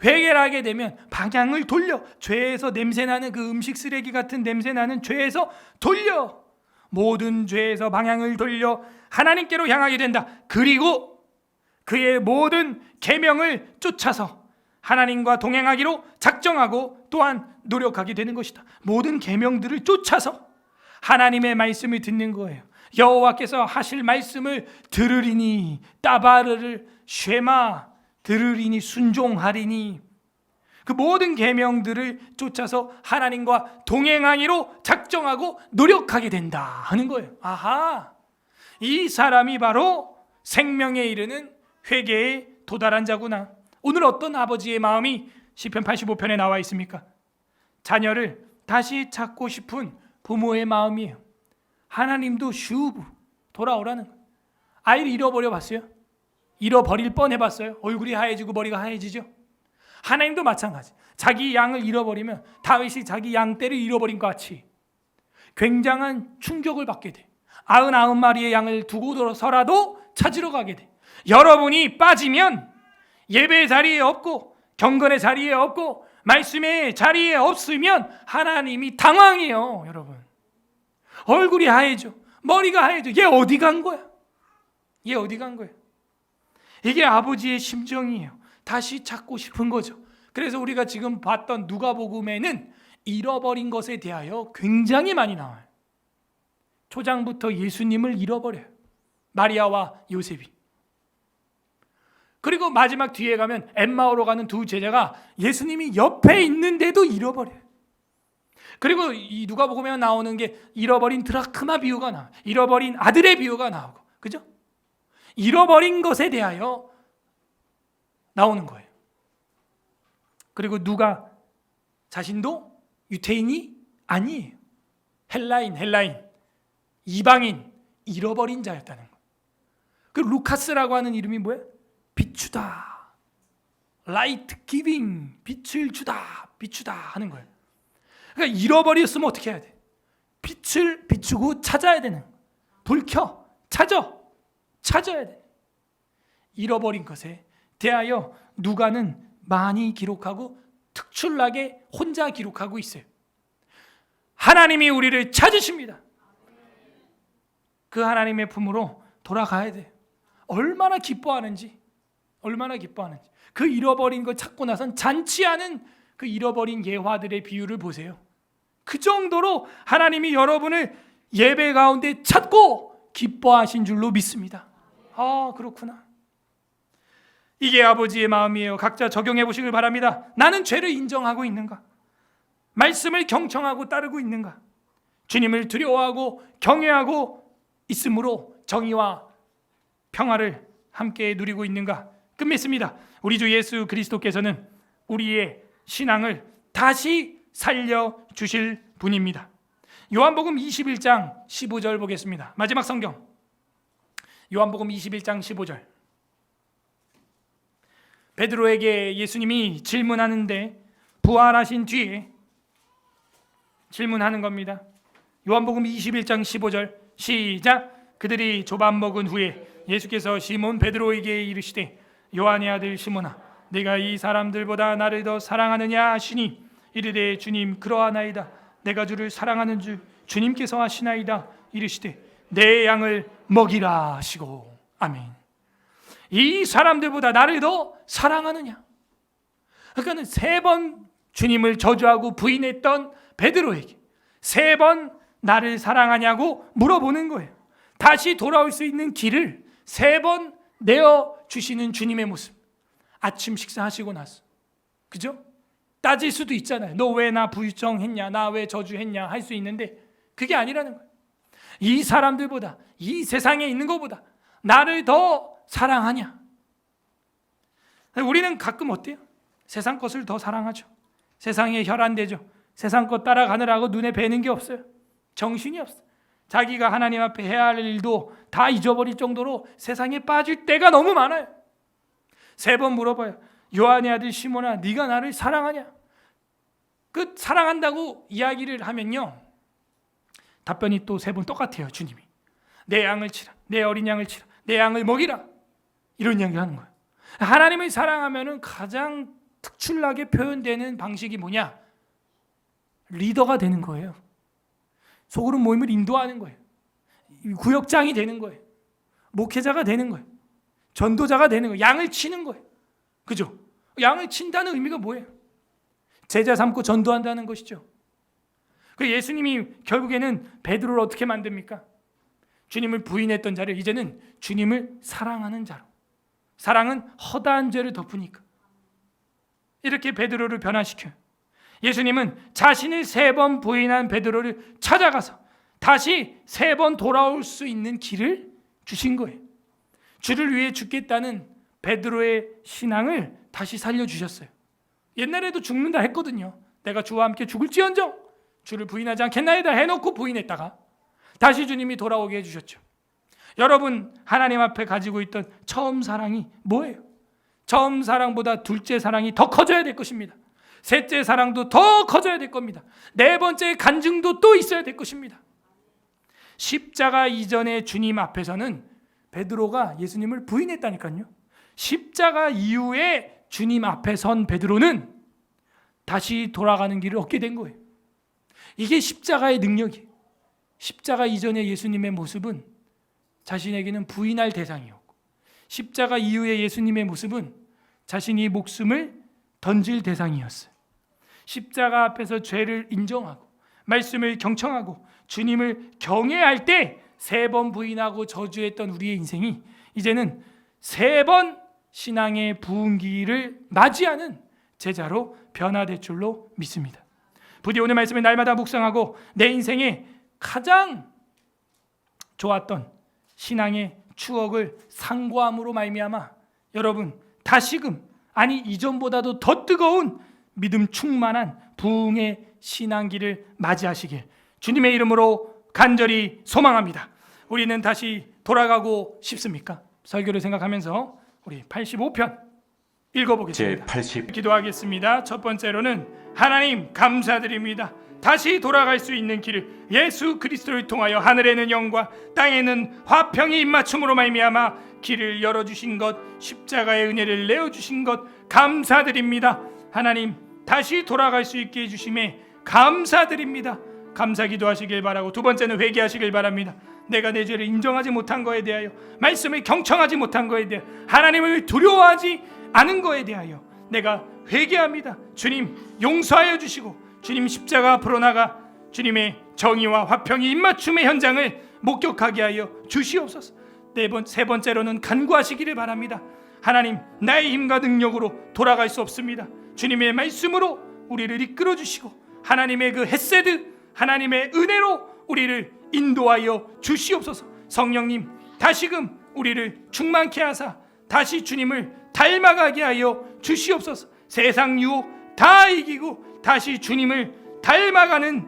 회개를 하게 되면 방향을 돌려, 죄에서 냄새나는 그 음식 쓰레기 같은 냄새나는 죄에서 돌려, 모든 죄에서 방향을 돌려 하나님께로 향하게 된다. 그리고 그의 모든 계명을 쫓아서 하나님과 동행하기로 작정하고 또한 노력하게 되는 것이다. 모든 계명들을 쫓아서 하나님의 말씀을 듣는 거예요. 여호와께서 하실 말씀을 들으리니 따바르를 쉐마, 들으리니 순종하리니, 그 모든 계명들을 쫓아서 하나님과 동행하기로 작정하고 노력하게 된다 하는 거예요. 아하, 이 사람이 바로 생명에 이르는 회개에 도달한 자구나. 오늘 어떤 아버지의 마음이 시편 85편에 나와 있습니까? 자녀를 다시 찾고 싶은 부모의 마음이에요. 하나님도 슈브, 돌아오라는 거예요. 아이를 잃어버려 봤어요? 잃어버릴 뻔 해봤어요? 얼굴이 하얘지고 머리가 하얘지죠? 하나님도 마찬가지. 자기 양을 잃어버리면 다윗이 자기 양떼를 잃어버린 것 같이 굉장한 충격을 받게 돼. 99마리의 양을 두고서라도 찾으러 가게 돼. 여러분이 빠지면 예배 자리에 없고 경건의 자리에 없고 말씀의 자리에 없으면 하나님이 당황해요. 여러분, 얼굴이 하얘져, 머리가 하얘져. 얘 어디 간 거야? 얘 어디 간 거야? 이게 아버지의 심정이에요. 다시 찾고 싶은 거죠. 그래서 우리가 지금 봤던 누가복음에는 잃어버린 것에 대하여 굉장히 많이 나와요. 초장부터 예수님을 잃어버려요. 마리아와 요셉이. 그리고 마지막 뒤에 가면 엠마오로 가는 두 제자가 예수님이 옆에 있는데도 잃어버려요. 그리고 이 누가복음에 나오는 게 잃어버린 드라크마 비유가 나와요. 잃어버린 아들의 비유가 나오고, 그죠? 잃어버린 것에 대하여 나오는 거예요. 그리고 누가 자신도 유대인이 아니에요. 헬라인, 이방인, 잃어버린 자였다는 거예요. 그 루카스라고 하는 이름이 뭐예요? 비추다, 라이트 기빙, 빛을 비추다 하는 거예요. 그러니까 잃어버렸으면 어떻게 해야 돼? 빛을 비추고 찾아야 되는 거예요. 불 켜, 찾아야 돼. 잃어버린 것에 대하여 누가는 많이 기록하고 특출나게 혼자 기록하고 있어요. 하나님이 우리를 찾으십니다. 그 하나님의 품으로 돌아가야 돼요. 얼마나 기뻐하는지. 그 잃어버린 걸 찾고 나선 잔치하는 그 잃어버린 예화들의 비유를 보세요. 그 정도로 하나님이 여러분을 예배 가운데 찾고 기뻐하신 줄로 믿습니다. 아, 그렇구나. 이게 아버지의 마음이에요. 각자 적용해 보시길 바랍니다. 나는 죄를 인정하고 있는가? 말씀을 경청하고 따르고 있는가? 주님을 두려워하고 경외하고 있으므로 정의와 평화를 함께 누리고 있는가? 끝맺습니다. 우리 주 예수 그리스도께서는 우리의 신앙을 다시 살려주실 분입니다. 요한복음 21장 15절 보겠습니다. 마지막 성경 요한복음 21장 15절. 베드로에게 예수님이 질문하는데 부활하신 뒤에 질문하는 겁니다. 요한복음 21장 15절 시작. 그들이 조밥 먹은 후에 예수께서 시몬 베드로에게 이르시되 요한의 아들 시몬아 내가 이 사람들보다 나를 더 사랑하느냐 하시니 이르되 주님 그러하나이다. 내가 주를 사랑하는 줄 주님께서 아시나이다. 이르시되 내 양을 먹이라 하시고. 아멘. 이 사람들보다 나를 더 사랑하느냐. 그러니까 3번 주님을 저주하고 부인했던 베드로에게 3번 나를 사랑하냐고 물어보는 거예요. 다시 돌아올 수 있는 길을 3번 내어주시는 주님의 모습. 아침 식사하시고 나서, 그죠? 따질 수도 있잖아요. 너 왜 나 부정했냐, 나 왜 저주했냐 할 수 있는데 그게 아니라는 거예요. 이 사람들보다, 이 세상에 있는 것보다 나를 더 사랑하냐. 우리는 가끔 어때요? 세상 것을 더 사랑하죠. 세상에 혈안되죠. 세상 것 따라가느라고 눈에 뵈는 게 없어요. 정신이 없어. 자기가 하나님 앞에 해야 할 일도 다 잊어버릴 정도로 세상에 빠질 때가 너무 많아요. 3번 물어봐요. 요한의 아들 시몬아 네가 나를 사랑하냐? 그 사랑한다고 이야기를 하면요, 답변이 또 3번 똑같아요. 주님이 내 양을 치라, 내 어린 양을 치라, 내 양을 먹이라, 이런 이야기 하는 거예요. 하나님을 사랑하면은 가장 특출나게 표현되는 방식이 뭐냐? 리더가 되는 거예요. 속으로 모임을 인도하는 거예요. 구역장이 되는 거예요. 목회자가 되는 거예요. 전도자가 되는 거예요. 양을 치는 거예요. 그죠? 양을 친다는 의미가 뭐예요? 제자 삼고 전도한다는 것이죠. 그 예수님이 결국에는 베드로를 어떻게 만듭니까? 주님을 부인했던 자를 이제는 주님을 사랑하는 자로. 사랑은 허다한 죄를 덮으니까. 이렇게 베드로를 변화시켜요. 예수님은 자신을 3번 부인한 베드로를 찾아가서 다시 3번 돌아올 수 있는 길을 주신 거예요. 주를 위해 죽겠다는 베드로의 신앙을 다시 살려주셨어요. 옛날에도 죽는다 했거든요. 내가 주와 함께 죽을지언정 주를 부인하지 않겠나이다 해놓고 부인했다가 다시 주님이 돌아오게 해주셨죠. 여러분 하나님 앞에 가지고 있던 처음 사랑이 뭐예요? 처음 사랑보다 둘째 사랑이 더 커져야 될 것입니다. 셋째 사랑도 더 커져야 될 겁니다. 4번째 간증도 또 있어야 될 것입니다. 십자가 이전의 주님 앞에서는 베드로가 예수님을 부인했다니까요. 십자가 이후에 주님 앞에 선 베드로는 다시 돌아가는 길을 얻게 된 거예요. 이게 십자가의 능력이에요. 십자가 이전의 예수님의 모습은 자신에게는 부인할 대상이었고, 십자가 이후의 예수님의 모습은 자신이 목숨을 던질 대상이었어요. 십자가 앞에서 죄를 인정하고 말씀을 경청하고 주님을 경외할 때 3번 부인하고 저주했던 우리의 인생이 이제는 3번 신앙의 부흥기를 맞이하는 제자로 변화될 줄로 믿습니다. 부디 오늘 말씀을 날마다 묵상하고 내 인생에 가장 좋았던 신앙의 추억을 상고함으로 말미암아 여러분 다시금, 아니 이전보다도 더 뜨거운 믿음 충만한 부흥의 신앙기를 맞이하시길 주님의 이름으로 간절히 소망합니다. 우리는 다시 돌아가고 싶습니까? 설교를 생각하면서 우리 85편 읽어보겠습니다. 기도하겠습니다. 첫 번째로는 하나님 감사드립니다. 다시 돌아갈 수 있는 길을 예수 그리스도를 통하여 하늘에는 영과 땅에는 화평이 입맞춤으로 말미암아 길을 열어주신 것, 십자가의 은혜를 내어주신 것 감사드립니다. 하나님 다시 돌아갈 수 있게 해주심에 감사드립니다. 감사 기도하시길 바라고, 두 번째는 회개하시길 바랍니다. 내가 내 죄를 인정하지 못한 거에 대하여, 말씀을 경청하지 못한 거에 대하여, 하나님을 두려워하지 않은 거에 대하여 내가 회개합니다. 주님 용서하여 주시고 주님 십자가 앞으로 나가 주님의 정의와 화평이 입맞춤의 현장을 목격하게 하여 주시옵소서. 세 번째로는 간구하시기를 바랍니다. 하나님 나의 힘과 능력으로 돌아갈 수 없습니다. 주님의 말씀으로 우리를 이끌어 주시고 하나님의 그 헤세드, 하나님의 은혜로 우리를 인도하여 주시옵소서. 성령님 다시금 우리를 충만케 하사 다시 주님을 닮아가게 하여 주시옵소서. 세상 유혹 다 이기고 다시 주님을 닮아가는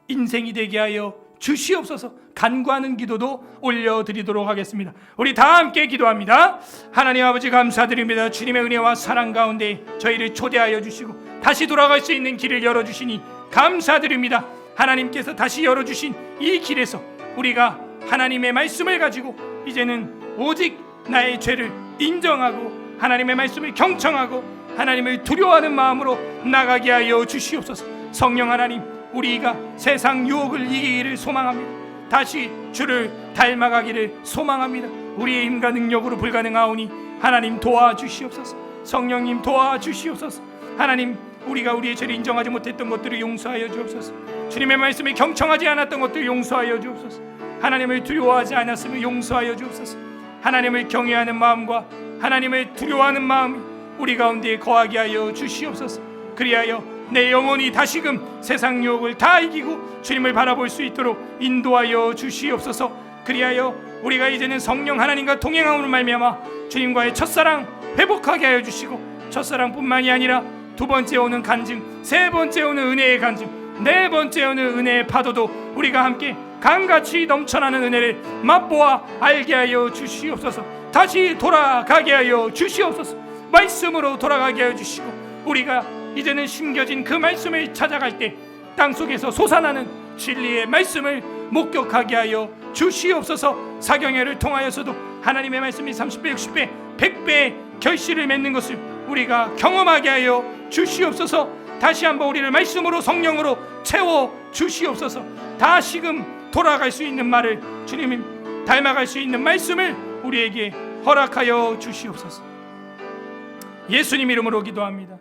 인생이 되게 하여 주시옵소서. 간구하는 기도도 올려드리도록 하겠습니다. 우리 다 함께 기도합니다. 하나님 아버지 감사드립니다. 주님의 은혜와 사랑 가운데 저희를 초대하여 주시고 다시 돌아갈 수 있는 길을 열어주시니 감사드립니다. 하나님께서 다시 열어주신 이 길에서 우리가 하나님의 말씀을 가지고 이제는 오직 나의 죄를 인정하고 하나님의 말씀을 경청하고 하나님을 두려워하는 마음으로 나가게 하여 주시옵소서. 성령 하나님, 우리가 세상 유혹을 이기기를 소망합니다. 다시 주를 닮아가기를 소망합니다. 우리의 힘과 능력으로 불가능하오니 하나님 도와주시옵소서. 성령님 도와주시옵소서. 하나님 우리가 우리의 죄를 인정하지 못했던 것들을 용서하여 주옵소서. 주님의 말씀을 경청하지 않았던 것들을 용서하여 주옵소서. 하나님을 두려워하지 않았음을 용서하여 주옵소서. 하나님을 경외하는 마음과 하나님을 두려워하는 마음이 우리 가운데 거하게 하여 주시옵소서. 그리하여 내 영혼이 다시금 세상 유혹을 다 이기고 주님을 바라볼 수 있도록 인도하여 주시옵소서. 그리하여 우리가 이제는 성령 하나님과 동행함으로 말미암아 주님과의 첫사랑 회복하게 하여 주시고, 첫사랑뿐만이 아니라 두 번째 오는 간증, 세 번째 오는 은혜의 간증, 네 번째 오는 은혜의 파도도 우리가 함께 강같이 넘쳐나는 은혜를 맛보아 알게 하여 주시옵소서. 다시 돌아가게 하여 주시옵소서. 말씀으로 돌아가게 하여 주시고, 우리가 이제는 심겨진 그 말씀을 찾아갈 때 땅속에서 솟아나는 진리의 말씀을 목격하게 하여 주시옵소서. 사경회를 통하여서도 하나님의 말씀이 30배, 60배, 100배의 결실을 맺는 것을 우리가 경험하게 하여 주시옵소서. 다시 한번 우리를 말씀으로 성령으로 채워 주시옵소서. 다시금 돌아갈 수 있는 말을, 주님 닮아갈 수 있는 말씀을 우리에게 허락하여 주시옵소서. 예수님 이름으로 기도합니다.